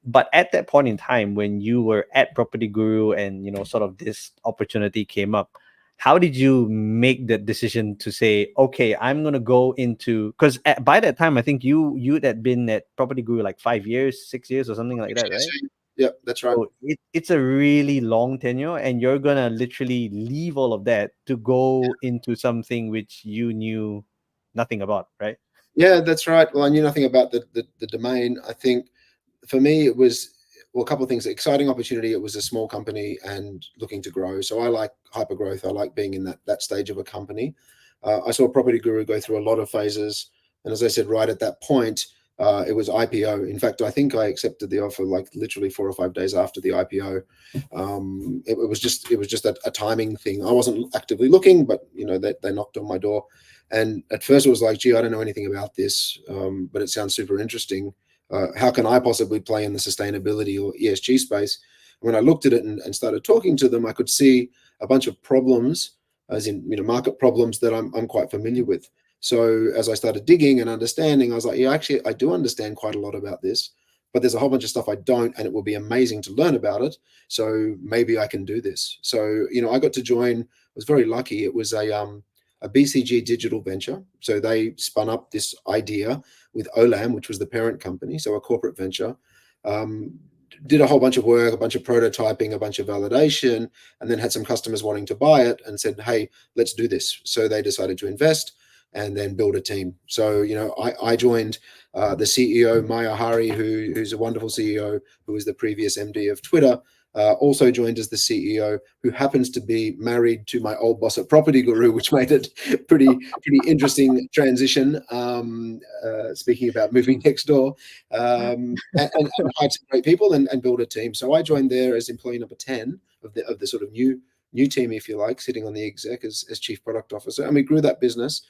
But at that point in time when you were at Property Guru and sort of this opportunity came up, how did you make the decision to say, okay, I'm gonna go into, because by that time I think you'd had been at Property Guru like 5 years, 6 years, or something like that, right? Yeah, that's right. So it's a really long tenure, and you're gonna literally leave all of that to go into something which you knew nothing about, right? Yeah, that's right. Well, I knew nothing about the domain. I think for me, it was, well, a couple of things. Exciting opportunity. It was a small company and looking to grow. So I like hyper growth. I like being in that stage of a company. I saw Property Guru go through a lot of phases, and as I said, right at that point, it was IPO. In fact, I think I accepted the offer like literally 4 or 5 days after the IPO. It was just a timing thing. I wasn't actively looking, but they knocked on my door, and at first it was like, gee, I don't know anything about this, but it sounds super interesting. How can I possibly play in the sustainability or ESG space? When I looked at it and started talking to them, I could see a bunch of problems, as in market problems that I'm quite familiar with. So as I started digging and understanding, I was like, yeah, actually, I do understand quite a lot about this, but there's a whole bunch of stuff I don't, and it will be amazing to learn about it. So maybe I can do this. So I got to join. I was very lucky. It was a BCG digital venture. So they spun up this idea with Olam, which was the parent company, so a corporate venture. Did a whole bunch of work, a bunch of prototyping, a bunch of validation, and then had some customers wanting to buy it and said, hey, let's do this. So they decided to invest and then build a team. So, I joined the CEO, Maya Hari, who's a wonderful CEO, who was the previous MD of Twitter, also joined as the CEO, who happens to be married to my old boss at Property Guru, which made it pretty interesting transition. Speaking about moving next door, and hired some great people and build a team. So I joined there as employee number 10 of the sort of new team, if you like, sitting on the exec as chief product officer, and we grew that business.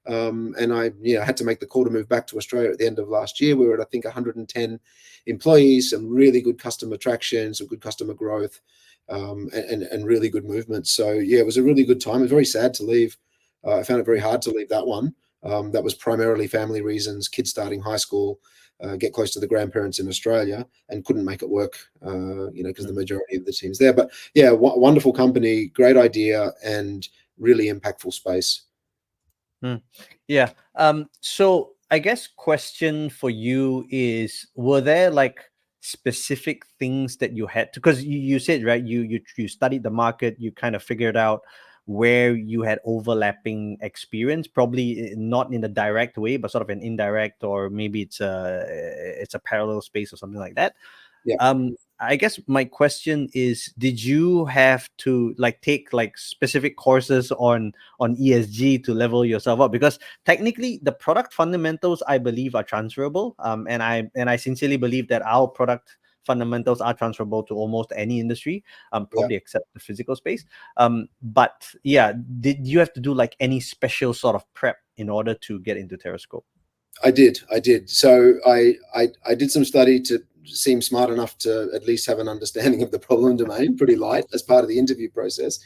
And I had to make the call to move back to Australia at the end of last year. We were at, I think, 110 employees, some really good customer traction, some good customer growth, and really good movement. So yeah, it was a really good time. It was very sad to leave. I found it very hard to leave that one. That was primarily family reasons, kids starting high school, get close to the grandparents in Australia, and couldn't make it work, because the majority of the team's there. But yeah, wonderful company, great idea, and really impactful space. Yeah. So I guess question for you is, were there like specific things that you had to, because you said, right, you studied the market, you kind of figured out where you had overlapping experience, probably not in a direct way, but sort of an indirect, or maybe it's a parallel space or something like that. Yeah, I guess my question is, did you have to like take like specific courses on ESG to level yourself up? Because technically the product fundamentals, I believe, are transferable. And I sincerely believe that our product fundamentals are transferable to almost any industry, yeah. probably except the physical space. But yeah, did you have to do like any special sort of prep in order to get into Terrascope? I did. I did. So I did some study to seem smart enough to at least have an understanding of the problem domain, pretty light, as part of the interview process.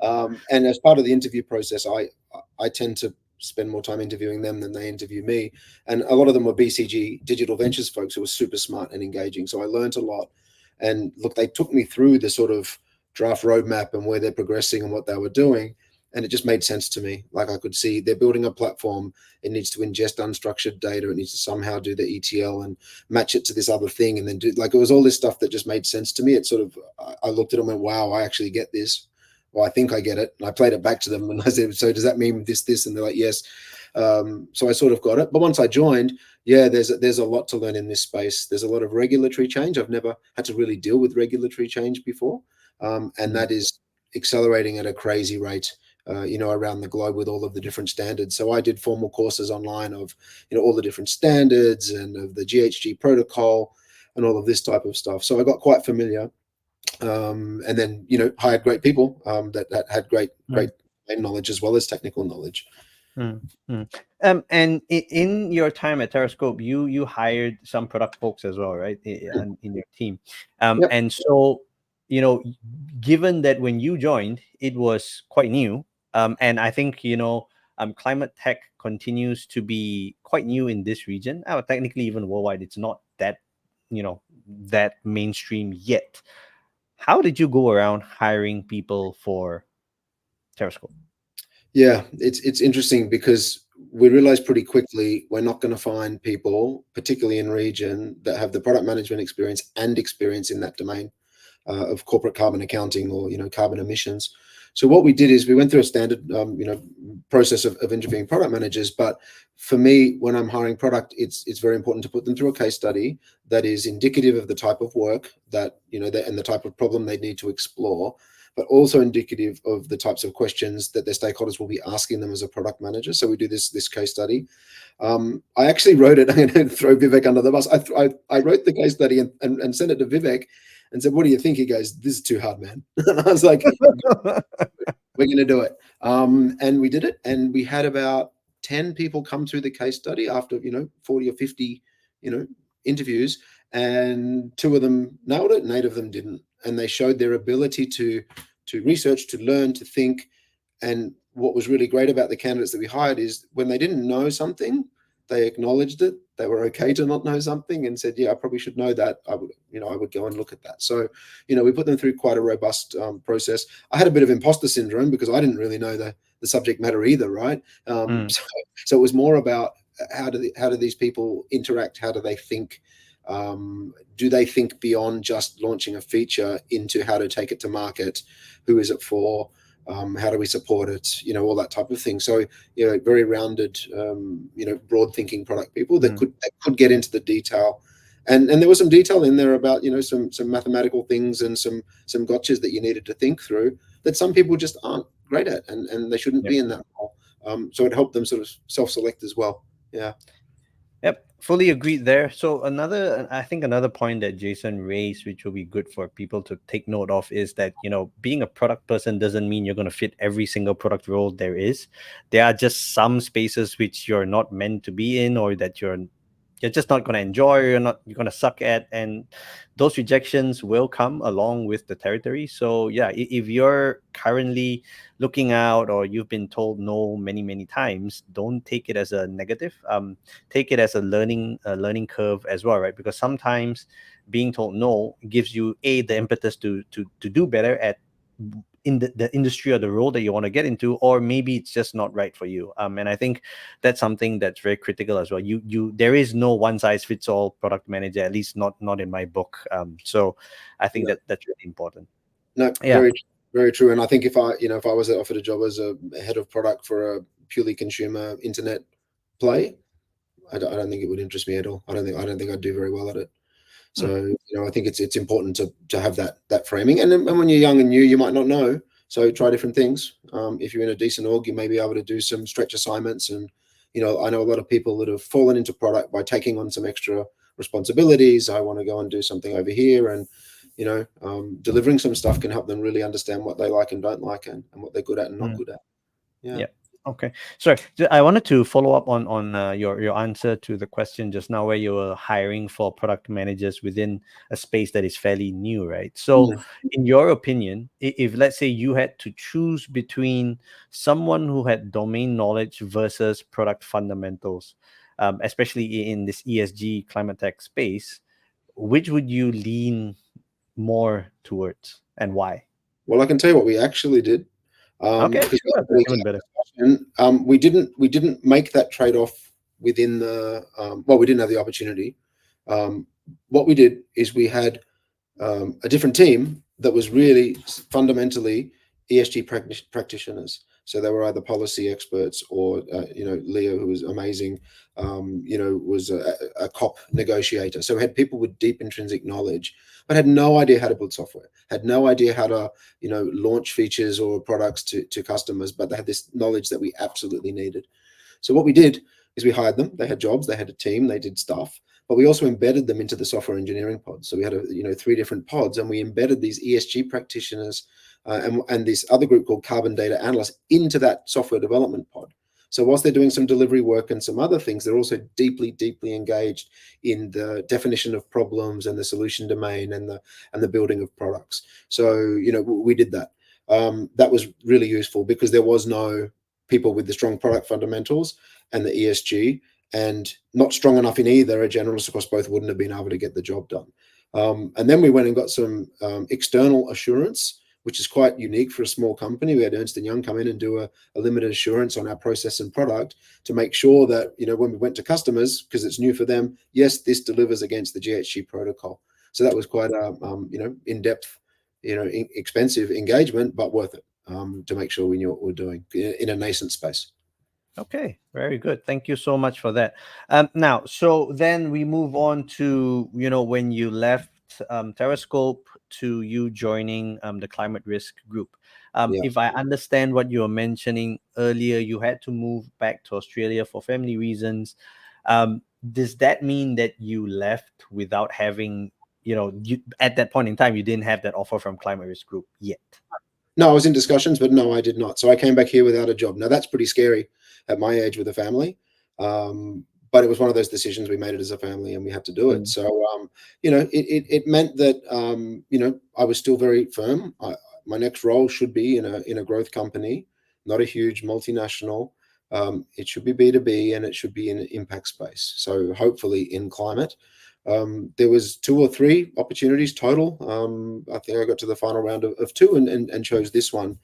And as part of the interview process, I tend to spend more time interviewing them than they interview me. And a lot of them were BCG Digital Ventures folks who were super smart and engaging. So I learned a lot. And look, they took me through the sort of draft roadmap and where they're progressing and what they were doing. And it just made sense to me. Like, I could see they're building a platform. It needs to ingest unstructured data. It needs to somehow do the ETL and match it to this other thing, and then do, like, it was all this stuff that just made sense to me. It sort of, I looked at it and went, wow, I actually get this. Well, I think I get it. And I played it back to them and I said, so does that mean this? And they're like, yes. So I sort of got it. But once I joined, yeah, there's a lot to learn in this space. There's a lot of regulatory change. I've never had to really deal with regulatory change before. And that is accelerating at a crazy rate. Around the globe with all of the different standards. So I did formal courses online of, all the different standards and of the GHG protocol and all of this type of stuff. So I got quite familiar, and then, hired great people that had great knowledge as well as technical knowledge. And in your time at Terrascope, you hired some product folks as well, right? In your team. Yep. And so, given that when you joined, it was quite new. And I think, climate tech continues to be quite new in this region. Technically, even worldwide, it's not that, that mainstream yet. How did you go around hiring people for Terrascope? Yeah, it's interesting because we realized pretty quickly we're not going to find people, particularly in region, that have the product management experience and experience in that domain of corporate carbon accounting or carbon emissions. So what we did is we went through a standard process of interviewing product managers. But for me, when I'm hiring product, it's very important to put them through a case study that is indicative of the type of work that and the type of problem they need to explore, but also indicative of the types of questions that their stakeholders will be asking them as a product manager. So we do this case study. I actually wrote it. I'm going to throw Vivek under the bus. I wrote the case study and sent it to Vivek and said, what do you think? He goes, this is too hard, man. And I was like, we're going to do it. And we did it. And we had about 10 people come through the case study after, 40 or 50, interviews. And 2 of them nailed it and 8 of them didn't. And they showed their ability to research, to learn, to think. And what was really great about the candidates that we hired is when they didn't know something, they acknowledged it. They were okay to not know something and said, yeah, I probably should know that. I would go and look at that. So, we put them through quite a robust process. I had a bit of imposter syndrome because I didn't really know the subject matter either, right? So it was more about how do these people interact? How do they think? Do they think beyond just launching a feature into how to take it to market? Who is it for? How do we support it? All that type of thing. So, very rounded, broad thinking product people that could get into the detail. And there was some detail in there about, some mathematical things and some gotchas that you needed to think through that some people just aren't great at, and they shouldn't be in that role. So it helped them sort of self-select as well. Yeah. Yep, fully agreed there. So I think another point that Jason raised, which will be good for people to take note of, is that, being a product person doesn't mean you're going to fit every single product role there is. There are just some spaces which you're not meant to be in, or that you're just not going to enjoy, or you're going to suck at, and those rejections will come along with the territory. So yeah, if you're currently looking out, or you've been told no many times, don't take it as a negative. Take it as a learning curve as well, right? Because sometimes being told no gives you the impetus to do better at in the industry or the role that you want to get into, or maybe it's just not right for you. And I think that's something that's very critical as well. There is no one size fits all product manager, at least not in my book. So I think that's really important. No, Yeah. very. Very true. And I think if I was offered a job as a head of product for a purely consumer internet play, I don't think it would interest me at all. I don't think I'd do very well at it. Hmm. So I think it's important to have that framing. And when you're young and new, you might not know. So try different things. If you're in a decent org, you may be able to do some stretch assignments. And I know a lot of people that have fallen into product by taking on some extra responsibilities. I want to go and do something over here, and delivering some stuff can help them really understand what they like and don't like, and what they're good at and not good at. Yeah. Yeah. Okay. Sorry, I wanted to follow up on your answer to the question just now, where you were hiring for product managers within a space that is fairly new, right? So, in your opinion, if let's say you had to choose between someone who had domain knowledge versus product fundamentals, especially in this ESG climate tech space, which would you lean more towards, and why? Well, I can tell you what we actually did. Okay, Because sure, that's even better. we didn't make that trade off within the well, we didn't have the opportunity. What we did is we had a different team that was really fundamentally ESG practitioners. So they were either policy experts or Leo, who was amazing, was a COP negotiator. So we had people with deep intrinsic knowledge, but had no idea how to build software, had no idea how to launch features or products to customers, but they had this knowledge that we absolutely needed. So what we did is we hired them. They had jobs, they had a team, they did stuff, but we also embedded them into the software engineering pod. So we had 3 different pods, and we embedded these ESG practitioners and this other group called carbon data analysts into that software development pod. So whilst they're doing some delivery work and some other things, they're also deeply engaged in the definition of problems and the solution domain and the building of products. So we did that. That was really useful because there was no people with the strong product fundamentals and the ESG, and not strong enough in either. A generalist across both wouldn't have been able to get the job done. And then we went and got some external assurance, which is quite unique for a small company. We had Ernst & Young come in and do a limited assurance on our process and product to make sure that, when we went to customers, because it's new for them, yes, this delivers against the GHG protocol. So that was quite a, in-depth, expensive engagement, but worth it to make sure we knew what we were doing in a nascent space. Okay, very good. Thank you so much for that. Now, so then we move on to, when you left Terrascope to you joining the climate risk group. Yeah. If I understand what you were mentioning earlier, you had to move back to Australia for family reasons. Does that mean that you left without having, at that point in time, you didn't have that offer from climate risk group yet? No, I was in discussions, but no, I did not. So I came back here without a job. Now that's pretty scary at my age with a family. But it was one of those decisions. We made it as a family and we had to do it. So, it meant that, I was still very firm. My next role should be in a growth company, not a huge multinational. It should be B2B and it should be in an impact space. So hopefully in climate. There was 2 or 3 opportunities total. I think I got to the final round of 2 and chose this one,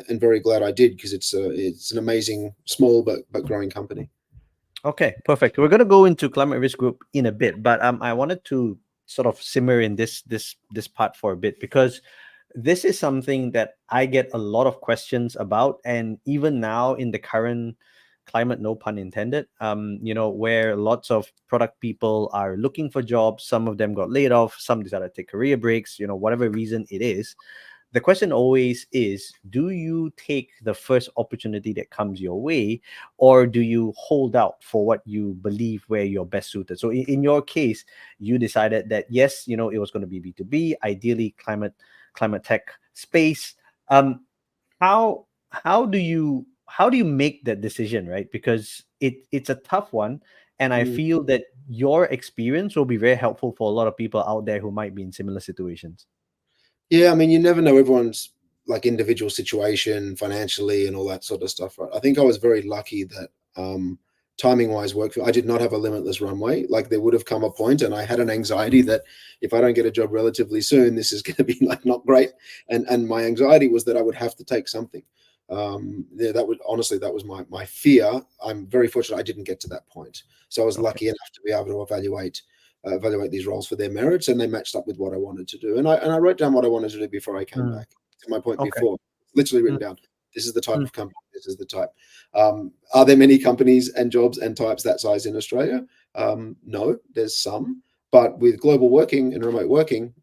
and very glad I did, because it's an amazing small but growing company. Okay, perfect. We're gonna go into climate risk group in a bit, but I wanted to sort of simmer in this part for a bit, because this is something that I get a lot of questions about, and even now in the current climate, no pun intended, where lots of product people are looking for jobs. Some of them got laid off, some decided to take career breaks, whatever reason it is. The question always is, do you take the first opportunity that comes your way, or do you hold out for what you believe where you're best suited? So in your case, you decided that yes, it was going to be B2B, ideally climate tech space. How do you make that decision, right? Because it's a tough one, and I feel that your experience will be very helpful for a lot of people out there who might be in similar situations. Yeah, I mean, you never know everyone's like individual situation financially and all that sort of stuff, right? I think I was very lucky that timing wise worked. I did not have a limitless runway. Like, there would have come a point, and I had an anxiety that if I don't get a job relatively soon, this is going to be like not great. And my anxiety was that I would have to take something. That was my fear. I'm very fortunate I didn't get to that point. So I was lucky enough to be able to evaluate these roles for their merits, and they matched up with what I wanted to do. And I wrote down what I wanted to do before I came back. to my point Okay. before, literally written Mm, down. This is the type mm, of company. This is the type. Are there many companies and jobs and types that size in Australia? No, there's some. But with global working and remote working,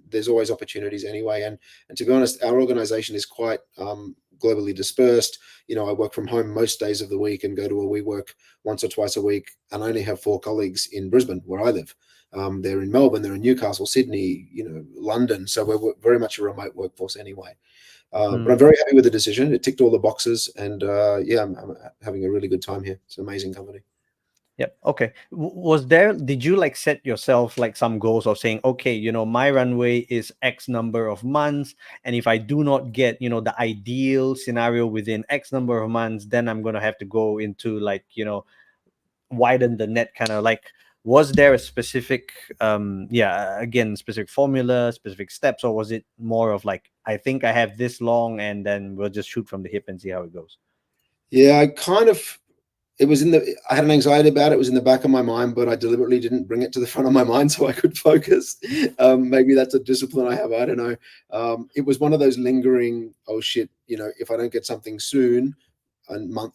there's always opportunities anyway. And to be honest, our organization is quite globally dispersed. I work from home most days of the week and go to a WeWork once or twice a week. And I only have 4 colleagues in Brisbane, where I live. They're in Melbourne, they're in Newcastle, Sydney, London. So we're very much a remote workforce anyway. But I'm mm. very happy with the decision. It ticked all the boxes, and I'm having a really good time here. It's an amazing company. Yep. Okay. Did you like set yourself like some goals of saying, okay, my runway is X number of months. And if I do not get, the ideal scenario within X number of months, then I'm going to have to go into like, widen the net kind of like, was there a specific, again, specific formula, specific steps, or was it more of like, I think I have this long and then we'll just shoot from the hip and see how it goes? Yeah, I had an anxiety about it. It was in the back of my mind, but I deliberately didn't bring it to the front of my mind so I could focus. Maybe that's a discipline I have. I don't know. It was one of those lingering, oh shit, if I don't get something soon,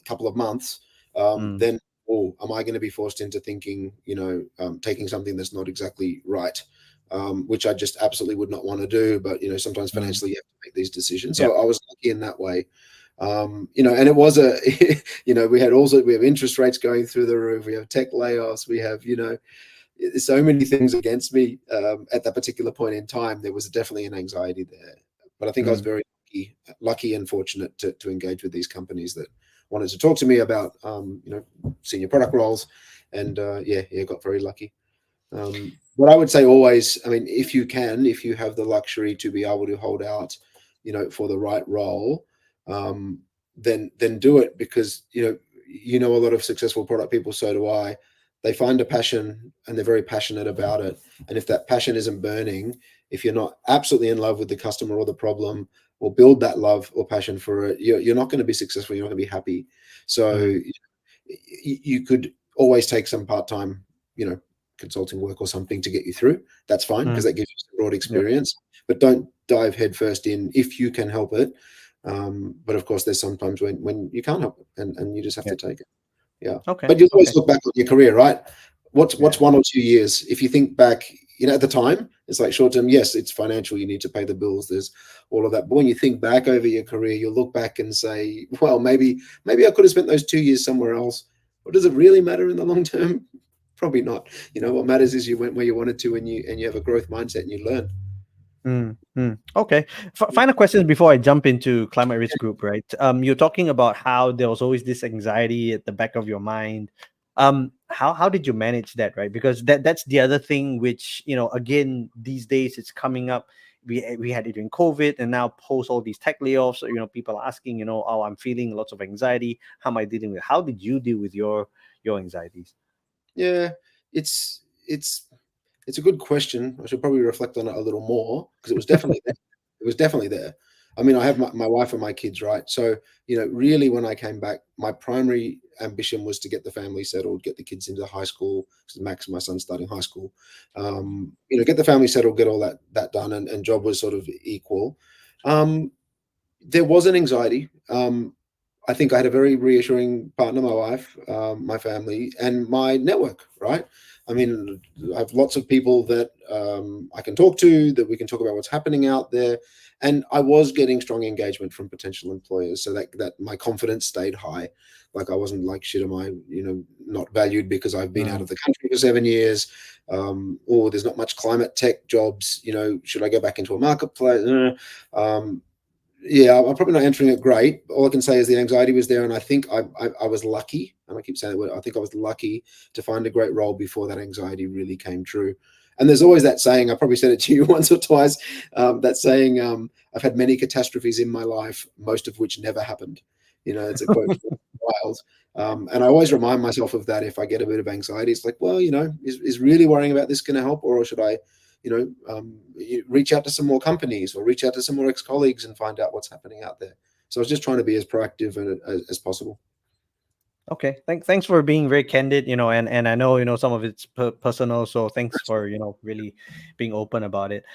couple of months, Mm, then, am I going to be forced into thinking, taking something that's not exactly right, which I just absolutely would not want to do. But, sometimes mm, financially you have to make these decisions. yeah. So I was lucky in that way. And it was we have interest rates going through the roof. We have tech layoffs. We have, so many things against me at that particular point in time. There was definitely an anxiety there, but I think I was Mm, very lucky and fortunate to engage with these companies that wanted to talk to me about, senior product roles, and got very lucky. But I would say always, I mean, if you have the luxury to be able to hold out, for the right role, um, then do it, because a lot of successful product people. So do I. They find a passion and they're very passionate about it. And if that passion isn't burning, if you're not absolutely in love with the customer or the problem, or build that love or passion for it, you're not going to be successful. You're not going to be happy. So mm, you could always take some part-time, consulting work or something to get you through. That's fine, mm, because that gives you some broad yep. experience. But don't dive headfirst in if you can help it. But of course, there's sometimes when you can't help it, and you just have to Yep. take it. Yeah. Okay. But you always Okay. look back on your career, right? What's Yeah. 1 or 2 years? If you think back, at the time, it's like short term. Yes, it's financial. You need to pay the bills. There's all of that. But when you think back over your career, you'll look back and say, well, maybe I could have spent those 2 years somewhere else. But does it really matter in the long term? Probably not. What matters is you went where you wanted to, and you have a growth mindset and you learn. Okay. Final questions before I jump into climate risk group, right? You're talking about how there was always this anxiety at the back of your mind. How did you manage that, right? Because that's the other thing, which again these days it's coming up. We had it during COVID, and now post all these tech layoffs. People are asking, oh, I'm feeling lots of anxiety. How am I dealing with? How did you deal with your anxieties? Yeah, it's it's it's a good question. I should probably reflect on it a little more, because it was definitely there. It was definitely there. I mean, I have my wife and my kids, right? So, really when I came back, my primary ambition was to get the family settled, get the kids into high school, because Max, my son's starting high school. Get the family settled, get all that done, and job was sort of equal. There was an anxiety. I think I had a very reassuring partner, my wife, my family, and my network, right? I mean, I have lots of people that I can talk to, that we can talk about what's happening out there. And I was getting strong engagement from potential employers, so that my confidence stayed high. Like, I wasn't like, shit, am I, not valued because I've been out Mm, of the country for 7 years? Or there's not much climate tech jobs, should I go back into a marketplace? Yeah, I'm probably not answering it great. All I can say is the anxiety was there, and I think I was lucky, and I keep saying that word. I think I was lucky to find a great role before that anxiety really came true. And there's always that saying, I probably said it to you once or twice, that saying, I've had many catastrophes in my life, most of which never happened. It's a quote from Wild. And I always remind myself of that if I get a bit of anxiety. It's like, well, is really worrying about this going to help, or should I reach out to some more companies, or reach out to some more ex-colleagues and find out what's happening out there. So I was just trying to be as proactive as possible. Okay. Thanks for being very candid, and I know, some of it's personal, so thanks for, really being open about it.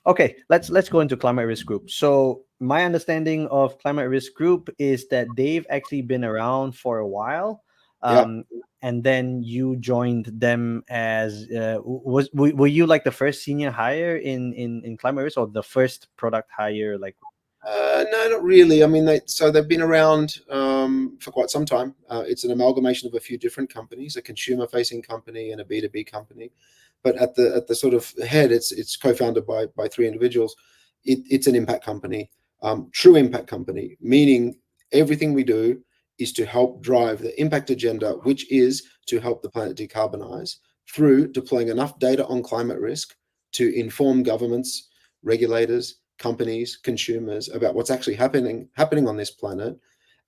Okay, let's go into Climate Risk Group. So my understanding of Climate Risk Group is that they've actually been around for a while. Yeah. Um, and then you joined them as were you like the first senior hire in Climate Risk, or the first product hire, like? No, not really. I mean, they've been around for quite some time. It's an amalgamation of a few different companies, a consumer-facing company and a B2B company. But at the sort of head, it's co-founded by three individuals. It's an impact company, true impact company, meaning everything we do is to help drive the impact agenda, which is to help the planet decarbonize through deploying enough data on climate risk to inform governments, regulators, companies, consumers about what's actually happening on this planet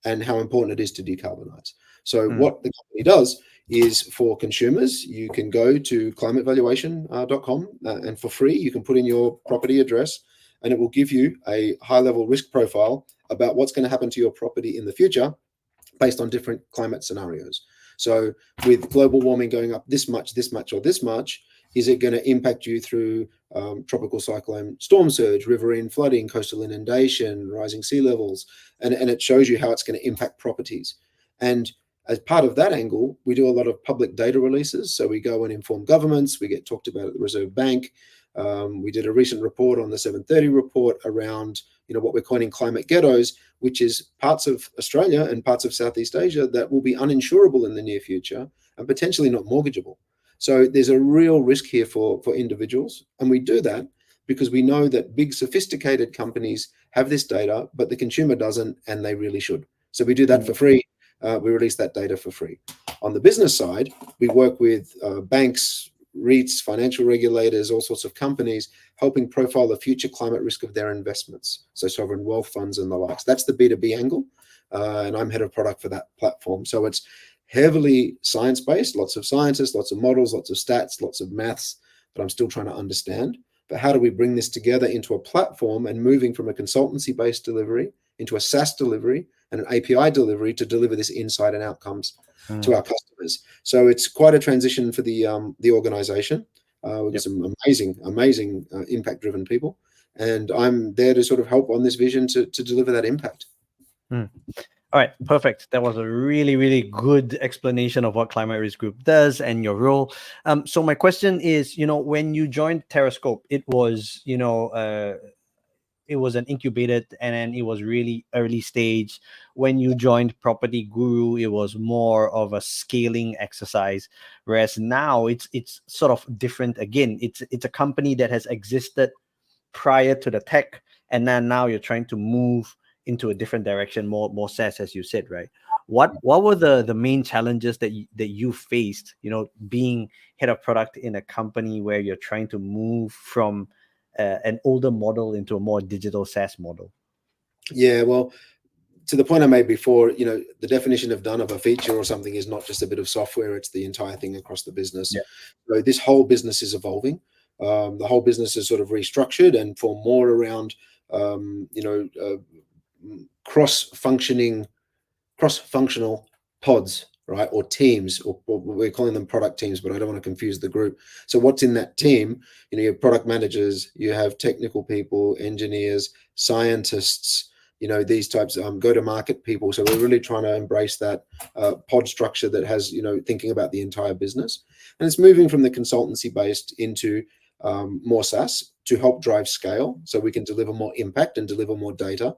and how important it is to decarbonize. So Mm, what the company does is, for consumers, you can go to climatevaluation.com and for free you can put in your property address, and it will give you a high level risk profile about what's going to happen to your property in the future based on different climate scenarios. So with global warming going up this much, or this much, is it going to impact you through tropical cyclone storm surge, riverine flooding, coastal inundation, rising sea levels? And it shows you how it's going to impact properties. And as part of that angle, we do a lot of public data releases. So we go and inform governments. We get talked about at the Reserve Bank. We did a recent report on the 730 report around what we're calling climate ghettos, which is parts of Australia and parts of Southeast Asia that will be uninsurable in the near future and potentially not mortgageable. So there's a real risk here for individuals. And we do that because we know that big sophisticated companies have this data, but the consumer doesn't, and they really should. So we do that for free. We release that data for free. On the business side, we work with banks, REITs, financial regulators, all sorts of companies, helping profile the future climate risk of their investments. So sovereign wealth funds and the likes. That's the B2B angle. And I'm head of product for that platform. So it's heavily science-based, lots of scientists, lots of models, lots of stats, lots of maths that I'm still trying to understand. But how do we bring this together into a platform and moving from a consultancy-based delivery into a SaaS delivery and an API delivery to deliver this insight and outcomes to mm, our customers? So it's quite a transition for the organization. We've got yep. some amazing impact-driven people, and I'm there to sort of help on this vision to deliver that impact. Mm. All right, perfect. That was a really, really good explanation of what Climate Risk Group does and your role. So my question is, when you joined Terrascope, it was an incubated, and then it was really early stage. When you joined Property Guru, it was more of a scaling exercise, whereas now it's sort of different again. It's a company that has existed prior to the tech, and then now you're trying to move into a different direction, more SaaS, as you said, right? What were the main challenges that you faced, being head of product in a company where you're trying to move from an older model into a more digital SaaS model? Yeah, well, to the point I made before, the definition of done of a feature or something is not just a bit of software, it's the entire thing across the business. Yeah. So this whole business is evolving. The whole business is sort of restructured and for more around, cross-functioning cross-functional pods, right, or teams, or we're calling them product teams, but I don't want to confuse the group. So what's in that team? You have product managers, you have technical people, engineers, scientists, these types of go-to-market people. So we're really trying to embrace that pod structure that has, thinking about the entire business. And it's moving from the consultancy-based into more SaaS to help drive scale so we can deliver more impact and deliver more data.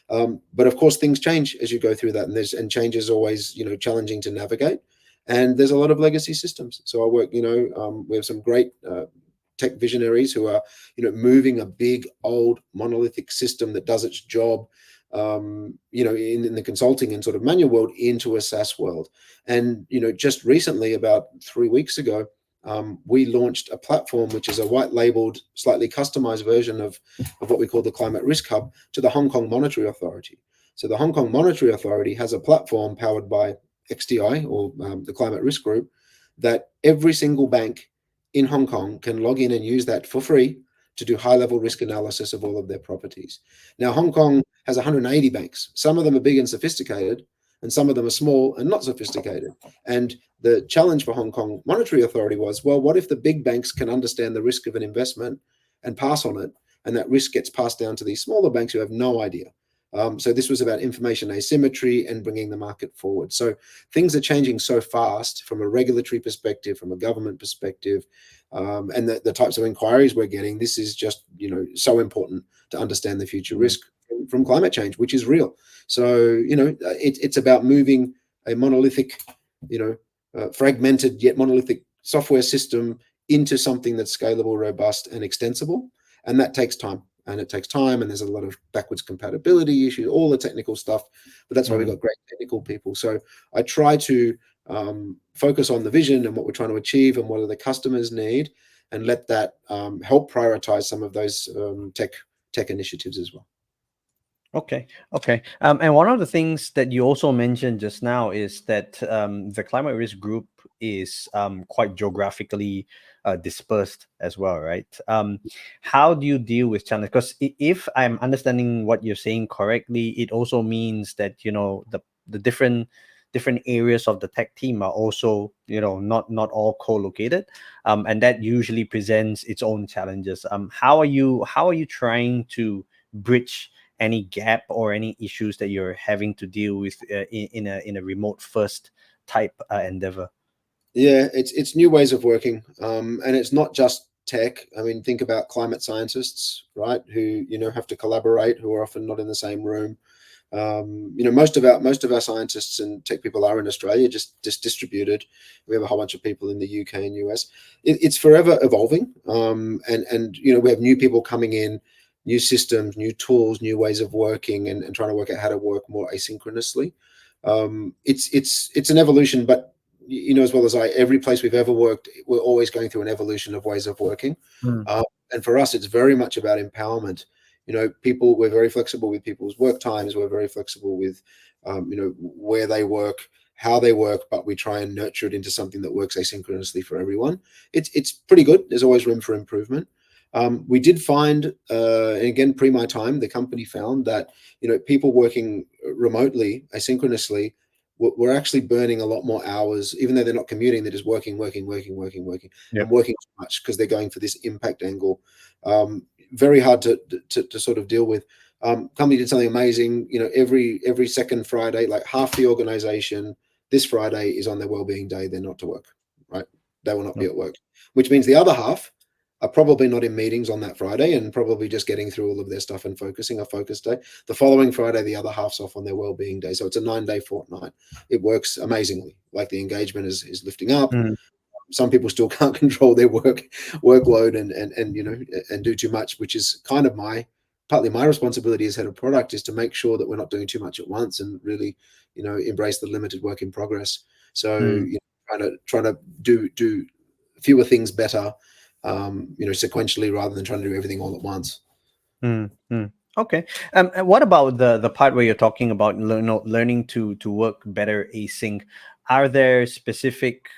But of course, things change as you go through that, and change is always, challenging to navigate. And there's a lot of legacy systems. So I work, we have some great tech visionaries who are, moving a big old monolithic system that does its job, in the consulting and sort of manual world into a SaaS world. And just recently, about 3 weeks ago, we launched a platform which is a white labeled, slightly customized version of what we call the Climate Risk Hub to the Hong Kong Monetary Authority. So the Hong Kong Monetary Authority has a platform powered by XTI, or the Climate Risk Group, that every single bank in Hong Kong can log in and use that for free to do high-level risk analysis of all of their properties. Now, Hong Kong has 180 banks. Some of them are big and sophisticated, and some of them are small and not sophisticated. And the challenge for Hong Kong Monetary Authority was, well, what if the big banks can understand the risk of an investment and pass on it, and that risk gets passed down to these smaller banks who have no idea? So this was about information asymmetry and bringing the market forward. So things are changing so fast from a regulatory perspective, from a government perspective, and the types of inquiries we're getting. This is just, so important to understand the future risk from climate change, which is real. So, it's about moving a monolithic, fragmented yet monolithic software system into something that's scalable, robust, and extensible. And that takes time. And it takes time, and there's a lot of backwards compatibility issues, all the technical stuff. But that's why we've got great technical people. So I try to focus on the vision and what we're trying to achieve and what do the customers need, and let that help prioritize some of those tech initiatives as well. Okay. And one of the things that you also mentioned just now is that the climate risk group is quite geographically dispersed as well, right? How do you deal with challenge? Because if I'm understanding what you're saying correctly, it also means that the different areas of the tech team are also not all co-located, and that usually presents its own challenges. How are you trying to bridge any gap or any issues that you're having to deal with in a remote first type endeavor? Yeah, it's new ways of working, and it's not just tech. I mean, think about climate scientists, right? Who have to collaborate, who are often not in the same room. Most of our scientists and tech people are in Australia, just distributed. We have a whole bunch of people in the UK and US. It's forever evolving, and we have new people coming in, new systems, new tools, new ways of working, and trying to work out how to work more asynchronously. It's an evolution, but as well as every place we've ever worked, we're always going through an evolution of ways of working. And for us, it's very much about empowerment. We're very flexible with people's work times. We're very flexible with, where they work, how they work, but we try and nurture it into something that works asynchronously for everyone. It's pretty good. There's always room for improvement. We did find, and again, pre my time, the company found that, people working remotely, asynchronously, we're actually burning a lot more hours, even though they're not commuting. They're just working, and working too much because they're going for this impact angle. Very hard to sort of deal with. Company did something amazing. Every second Friday, like half the organization this Friday is on their wellbeing day. They're not to work, right? They will not be at work, which means the other half are probably not in meetings on that Friday and probably just getting through all of their stuff and focusing, a focus day. The following Friday, the other half's off on their wellbeing day. So it's a 9-day fortnight. It works amazingly. Like the engagement is lifting up. Some people still can't control their workload and do too much, which is kind of partly my responsibility as head of product, is to make sure that we're not doing too much at once and really, embrace the limited work in progress. So trying to do fewer things better, sequentially rather than trying to do everything all at once. Okay. And what about the part where you're talking about learning to work better async? Are there specific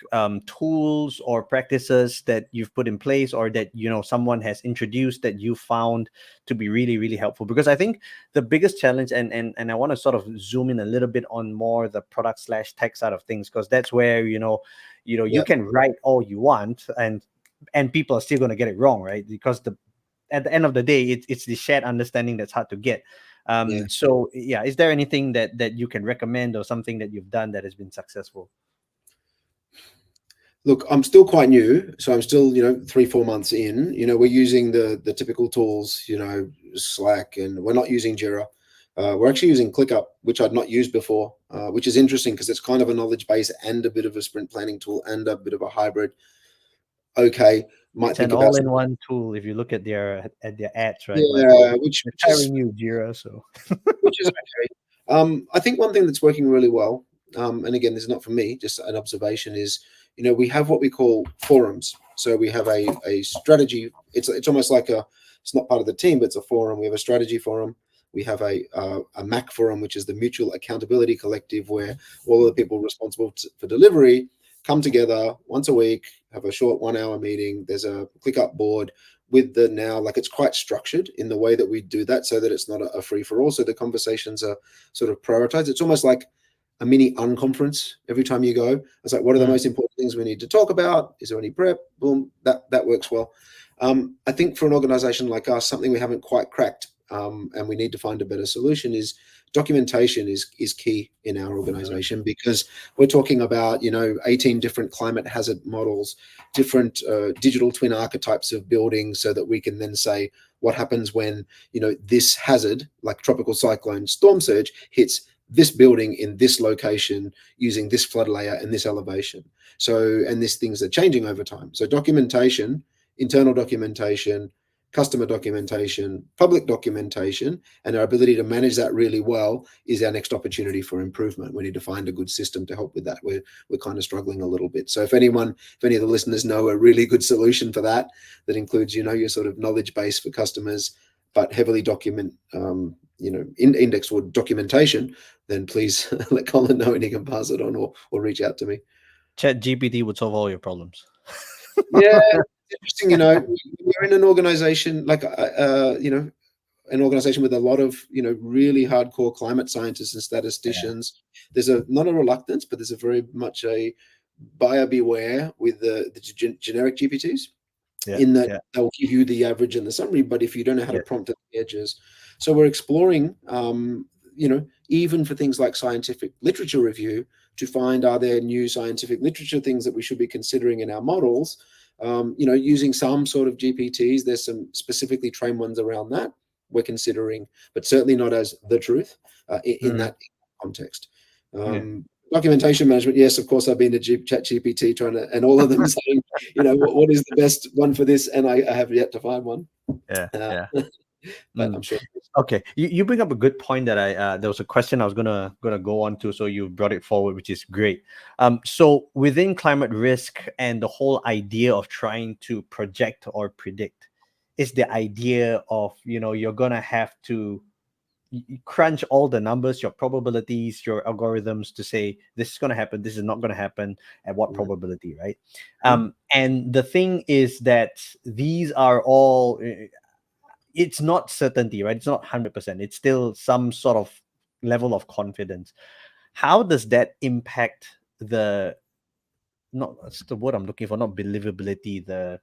tools or practices that you've put in place, or that someone has introduced that you found to be really, really helpful? Because I think the biggest challenge, and I want to sort of zoom in a little bit on more the product/tech side of things, because that's where you can write all you want, and people are still going to get it wrong, right? Because at the end of the day, it's the shared understanding that's hard to get. So is there anything that you can recommend, or something that you've done that has been successful? Look, I'm still quite new, so I'm still 3-4 months in. We're using the typical tools, Slack, and we're not using Jira. We're actually using ClickUp, which I'd not used before, which is interesting because it's kind of a knowledge base and a bit of a sprint planning tool and a bit of a hybrid. Okay, might It's think an about all-in-one tool if you look at their ads, right? Yeah, But which they're is hiring you, Jira, so which is okay. I think one thing that's working really well, and again, this is not from me, just an observation, is we have what we call forums. So we have a strategy. It's almost like it's not part of the team, but it's a forum. We have a strategy forum. We have a MAC forum, which is the Mutual Accountability Collective, where all of the people responsible for delivery come together once a week, have a short 1-hour meeting. There's a ClickUp board with it's quite structured in the way that we do that, so that it's not a free for all. So the conversations are sort of prioritized. It's almost like a mini unconference every time you go. It's like, what are the most important things we need to talk about? Is there any prep? Boom, that works well. I think for an organization like us, something we haven't quite cracked, and we need to find a better solution, is documentation is key in our organization, because we're talking about 18 different climate hazard models, different digital twin archetypes of buildings, so that we can then say what happens when this hazard, like tropical cyclone storm surge, hits this building in this location using this flood layer and this elevation. So, and these things are changing over time. So documentation, internal documentation, customer documentation, public documentation, and our ability to manage that really well is our next opportunity for improvement. We need to find a good system to help with that. We're kind of struggling a little bit. So if any of the listeners know a really good solution for that includes, your sort of knowledge base for customers, but heavily index or documentation, then please let Colin know and he can pass it on, or reach out to me. Chat GPT would solve all your problems. Yeah, interesting. We're in an organization like an organization with a lot of really hardcore climate scientists and statisticians. Yeah. There's not a reluctance, but there's a very much a buyer beware with the generic GPTs. In that they'll give you the average and the summary, but if you don't know how to prompt at the edges. So we're exploring, even for things like scientific literature review, to find, are there new scientific literature things that we should be considering in our models, using some sort of GPTs. There's some specifically trained ones around that we're considering, but certainly not as the truth in that context. Documentation management, yes, of course, I've been to ChatGPT and all of them saying, what is the best one for this, and I have yet to find one. But I'm sure. Okay, you bring up a good point that there was a question I was gonna go on to, so you brought it forward, which is great. So within climate risk and the whole idea of trying to project or predict is the idea of you're gonna have to crunch all the numbers, your probabilities, your algorithms to say this is going to happen, this is not going to happen, at what probability, right? And the thing is that these are all, it's not certainty, right? It's not 100%. It's still some sort of level of confidence. How does that impact that's the word I'm looking for, not believability,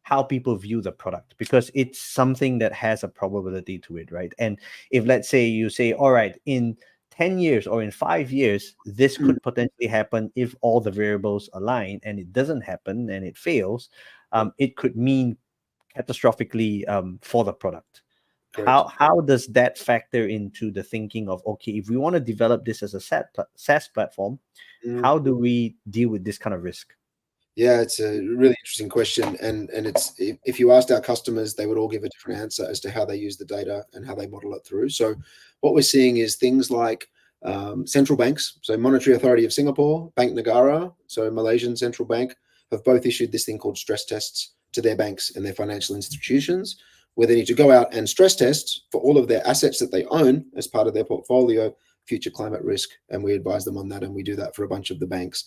how people view the product, because it's something that has a probability to it, right? And if, let's say, you say, all right, in 10 years or in 5 years, this could potentially happen if all the variables align, and it doesn't happen and it fails, it could mean catastrophically for the product. Correct. How does that factor into the thinking of, okay, if we want to develop this as a SaaS platform, how do we deal with this kind of risk? Yeah, it's a really interesting question, and it's, if you asked our customers, they would all give a different answer as to how they use the data and how they model it through. So what we're seeing is things like central banks, so Monetary Authority of Singapore, Bank Negara, so Malaysian central bank, have both issued this thing called stress tests to their banks and their financial institutions, where they need to go out and stress test for all of their assets that they own as part of their portfolio, future climate risk, and we advise them on that, and we do that for a bunch of the banks.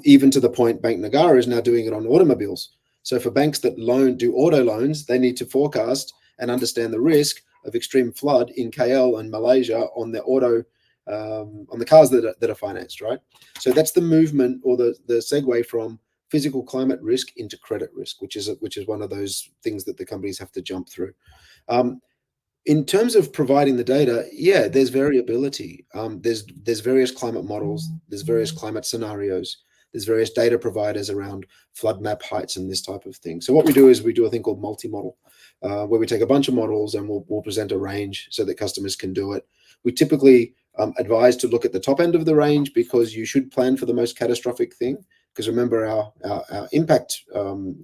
Even to the point, Bank Negara is now doing it on automobiles. So for banks that do auto loans, they need to forecast and understand the risk of extreme flood in KL and Malaysia on their auto, on the cars that are financed, right? So that's the movement, or the segue from physical climate risk into credit risk, which is one of those things that the companies have to jump through. In terms of providing the data, yeah, there's variability. There's various climate models, there's various climate scenarios, there's various data providers around flood map heights and this type of thing. So what we do is we do a thing called multi-model, where we take a bunch of models and we'll present a range so that customers can do it. We typically advise to look at the top end of the range, because you should plan for the most catastrophic thing. Because remember, our impact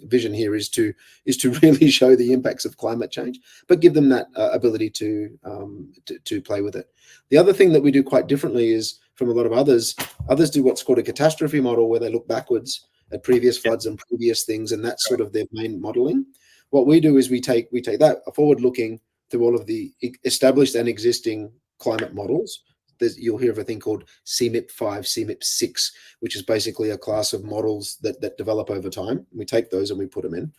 vision here is to really show the impacts of climate change, but give them that ability to play with it. The other thing that we do quite differently is, from a lot of others do what's called a catastrophe model, where they look backwards at previous floods and previous things, and that's sort of their main modeling. What we do is we take that forward looking through all of the established and existing climate models. You'll hear of a thing called CMIP5, CMIP6, which is basically a class of models that develop over time. We take those and we put them in.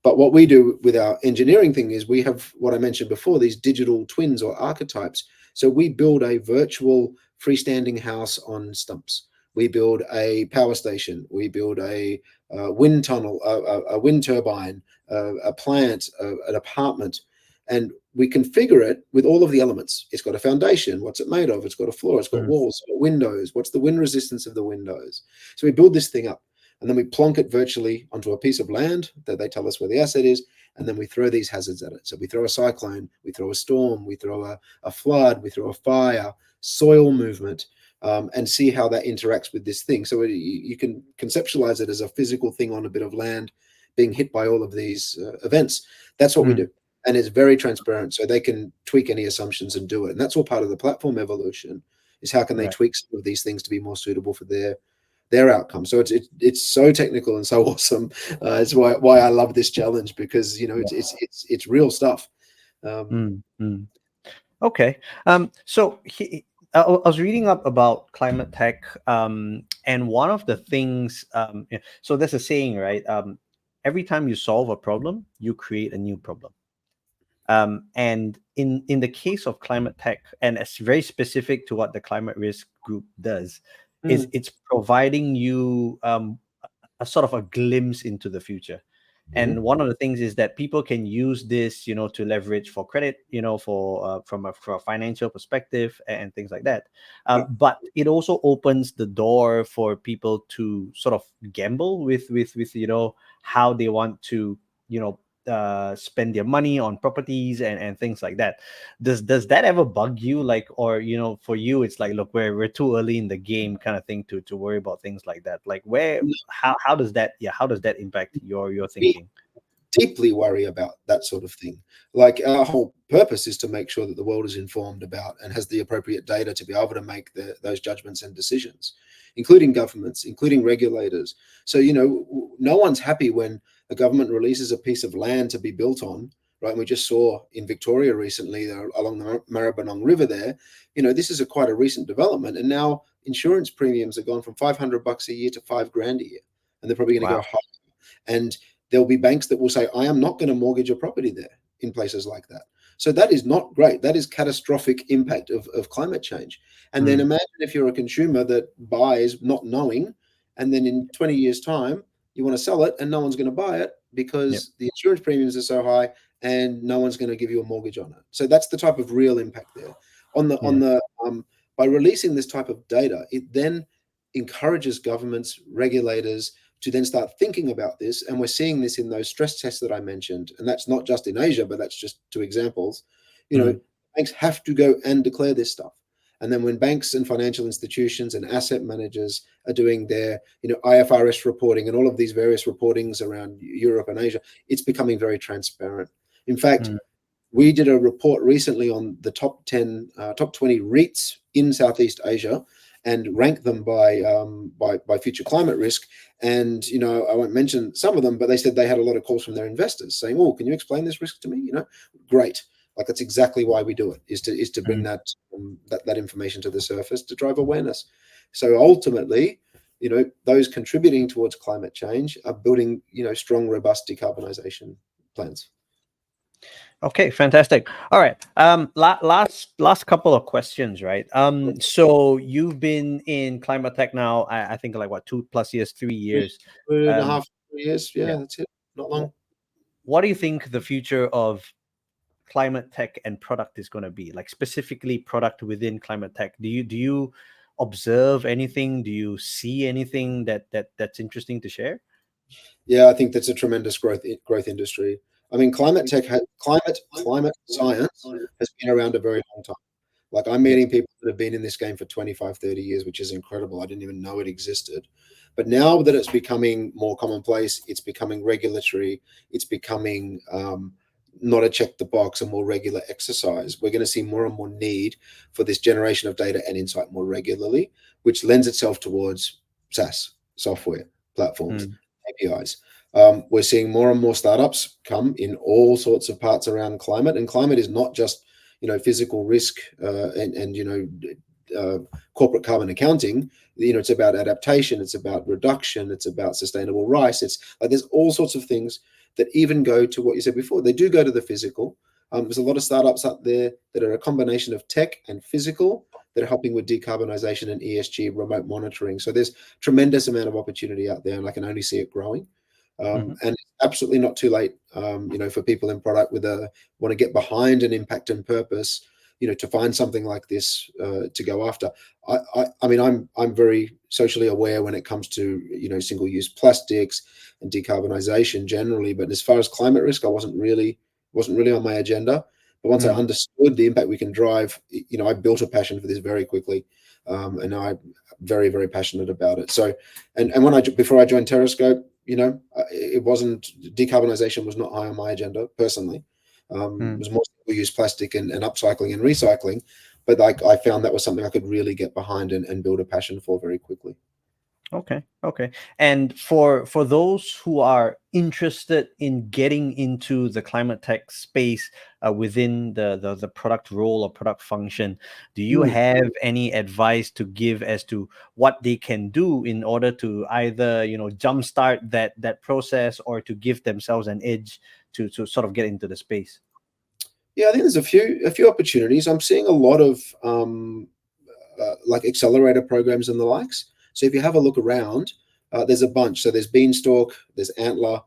But what we do with our engineering thing is we have, what I mentioned before, these digital twins or archetypes. So we build a virtual freestanding house on stumps. We build a power station. We build a wind tunnel, a wind turbine, a plant, an apartment, and we configure it with all of the elements. It's got a foundation. What's it made of? It's got a floor. It's got walls. It's got windows. What's the wind resistance of the windows? So we build this thing up, and then we plonk it virtually onto a piece of land that they tell us where the asset is, and then we throw these hazards at it. So we throw a cyclone, we throw a storm, we throw a flood, we throw a fire, soil movement, and see how that interacts with this thing. So you can conceptualize it as a physical thing on a bit of land being hit by all of these events. That's what we do. And it's very transparent, so they can tweak any assumptions and do it. And that's all part of the platform evolution, is how can they tweak some of these things to be more suitable for their outcome. So it's so technical and so awesome. It's why I love this challenge, because it's real stuff. Okay. So I was reading up about climate tech, and one of the things, so there's a saying, right? Every time you solve a problem, you create a new problem. And in the case of climate tech, and it's very specific to what the climate risk group does, is it's providing you a sort of a glimpse into the future. And one of the things is that people can use this, to leverage for credit, from a financial perspective and things like that. But it also opens the door for people to sort of gamble with how they want to, spend their money on properties and things like that. Does that ever bug you, like, or for you it's like, look, we're too early in the game kind of thing to worry about things like that? Like, how does that impact your thinking? Deeply worry about that sort of thing. Like, our whole purpose is to make sure that the world is informed about and has the appropriate data to be able to make those judgments and decisions, including governments, including regulators. So no one's happy when a government releases a piece of land to be built on, right? And we just saw in Victoria recently, along the Maribyrnong River there, this is quite a recent development, and now insurance premiums have gone from $500 a year to $5,000 a year, and they're probably going to go higher. And there'll be banks that will say, I am not going to mortgage a property there in places like that. So that is not great. That is catastrophic impact of climate change. And then imagine if you're a consumer that buys not knowing, and then in 20 years' time, you want to sell it and no one's going to buy it because the insurance premiums are so high and no one's going to give you a mortgage on it. So that's the type of real impact there. By releasing this type of data, it then encourages governments, regulators to then start thinking about this. And we're seeing this in those stress tests that I mentioned. And that's not just in Asia, but that's just two examples. Banks have to go and declare this stuff. And then when banks and financial institutions and asset managers are doing their, IFRS reporting and all of these various reportings around Europe and Asia, it's becoming very transparent. In fact, we did a report recently on the top 20 REITs in Southeast Asia and ranked them by future climate risk. And, I won't mention some of them, but they said they had a lot of calls from their investors saying, oh, can you explain this risk to me? Great. Like, that's exactly why we do it, is to bring that information to the surface to drive awareness. So ultimately, those contributing towards climate change are building, strong, robust decarbonization plans. Okay, fantastic. All right. Last couple of questions, right? So you've been in climate tech now, I think, like, what, 2+ years, 3 years? 2.5 years. Yeah, that's it. Not long. What do you think the future of climate tech and product is going to be, like, specifically product within climate tech? Do you observe anything? Do you see anything that's interesting to share? Yeah, I think that's a tremendous growth industry. I mean, climate science has been around a very long time. Like, I'm meeting people that have been in this game for 25, 30 years, which is incredible. I didn't even know it existed. But now that it's becoming more commonplace, it's becoming regulatory, it's becoming not a check the box, a more regular exercise. We're going to see more and more need for this generation of data and insight more regularly, which lends itself towards SaaS, software, platforms, APIs. We're seeing more and more startups come in all sorts of parts around climate, and climate is not just physical risk and corporate carbon accounting. It's about adaptation, it's about reduction, it's about sustainable rice. It's like there's all sorts of things that even go to what you said before. They do go to the physical, There's a lot of startups up there that are a combination of tech and physical that are helping with decarbonization and ESG remote monitoring. So there's tremendous amount of opportunity out there, and I can only see it growing. And it's absolutely not too late, for people in product with want to get behind an impact and purpose, to find something like this to go after. I mean, I'm very socially aware when it comes to single-use plastics and decarbonization generally, but as far as climate risk, I wasn't really on my agenda. But once I understood the impact we can drive, I built a passion for this very quickly, and now I'm very, very passionate about it. So, and before I joined Terrascope, it wasn't, decarbonization was not high on my agenda personally. It was more single-use plastic and upcycling and recycling, but I found that was something I could really get behind and build a passion for very quickly. Okay. And for those who are interested in getting into the climate tech space within the product role or product function, do you have any advice to give as to what they can do in order to either jumpstart that process or to give themselves an edge to sort of get into the space? Yeah, I think there's a few opportunities. I'm seeing a lot of like accelerator programs and the likes. So if you have a look around, there's a bunch. So there's Beanstalk, there's Antler.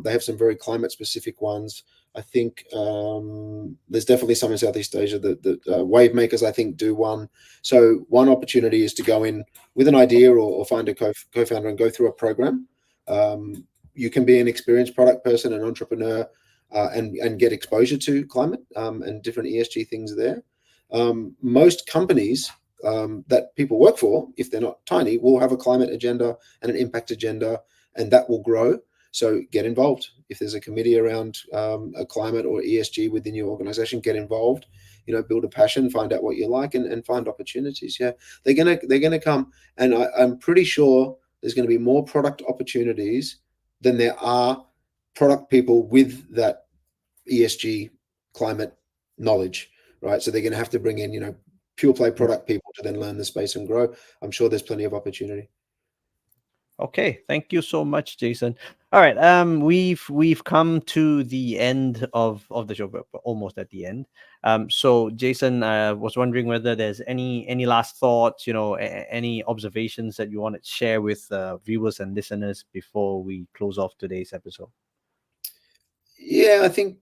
They have some very climate specific ones. I think there's definitely some in Southeast Asia that Wave Makers, I think, do one. So one opportunity is to go in with an idea or find a co-founder and go through a program. You can be an experienced product person, an entrepreneur, and get exposure to climate and different ESG things there. Most companies that people work for, if they're not tiny, will have a climate agenda and an impact agenda, and that will grow. So get involved. If there's a committee around a climate or ESG within your organization, get involved. Build a passion, find out what you like, and find opportunities. Yeah, they're gonna come, and I'm pretty sure there's going to be more product opportunities than there are product people with that ESG climate knowledge, right? So they're going to have to bring in, pure play product people to then learn the space and grow. I'm sure there's plenty of opportunity. Okay, thank you so much, Jason. All right, we've come to the end of the show, but almost at the end. So Jason, was wondering whether there's any last thoughts, any observations that you want to share with viewers and listeners before we close off today's episode. Yeah, I think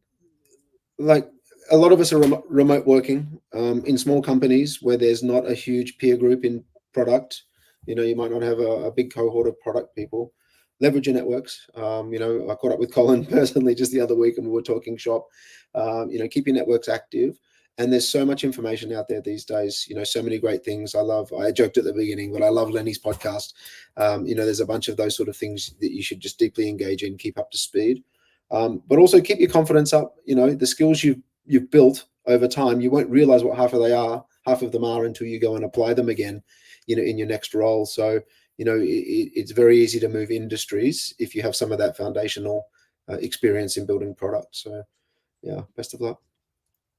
like a lot of us are remote working in small companies where there's not a huge peer group in product. You might not have a big cohort of product people. Leverage your networks. I caught up with Colin personally just the other week, and we were talking shop. Keep your networks active. And there's so much information out there these days. So many great things. I joked at the beginning, but I love Lenny's podcast. There's a bunch of those sort of things that you should just deeply engage in, keep up to speed. But also keep your confidence up. The skills you've built over time, you won't realize what half of them are until you go and apply them again, in your next role. So, it's very easy to move industries if you have some of that foundational experience in building products. So, yeah, best of luck.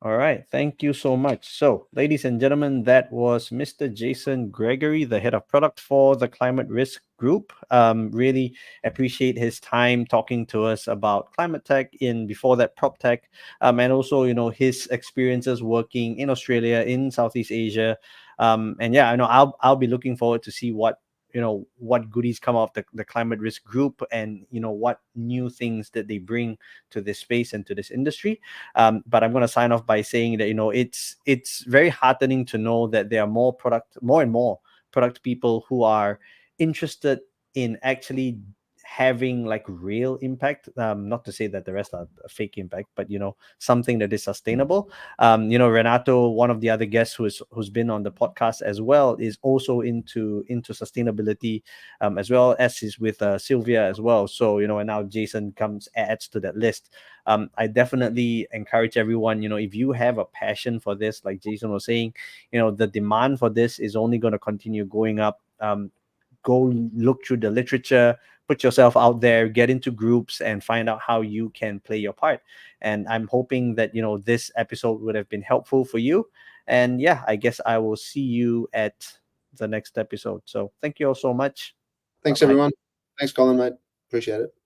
All right. Thank you so much. So, ladies and gentlemen, that was Mr. Jason Gregory, the head of product for the Climate Risk Group. Really appreciate his time talking to us about climate tech before that PropTech, and also, his experiences working in Australia, in Southeast Asia. And yeah, I know I'll be looking forward to see what goodies come out of the Climate Risk Group, and what new things that they bring to this space and to this industry. But I'm going to sign off by saying that it's very heartening to know that there are more and more product people who are interested in actually having like real impact. Not to say that the rest are a fake impact, but something that is sustainable. Renato, one of the other guests who's been on the podcast as well, is also into sustainability, as well as is with Sylvia as well. So and now Jason adds to that list. I definitely encourage everyone, if you have a passion for this, like Jason was saying, the demand for this is only going to continue going up. Go look through the literature, put yourself out there, get into groups, and find out how you can play your part. And I'm hoping that this episode would have been helpful for you. And yeah, I guess I will see you at the next episode. So thank you all so much. Thanks, Bye-bye. everyone. Thanks, Colin, mate. Appreciate it.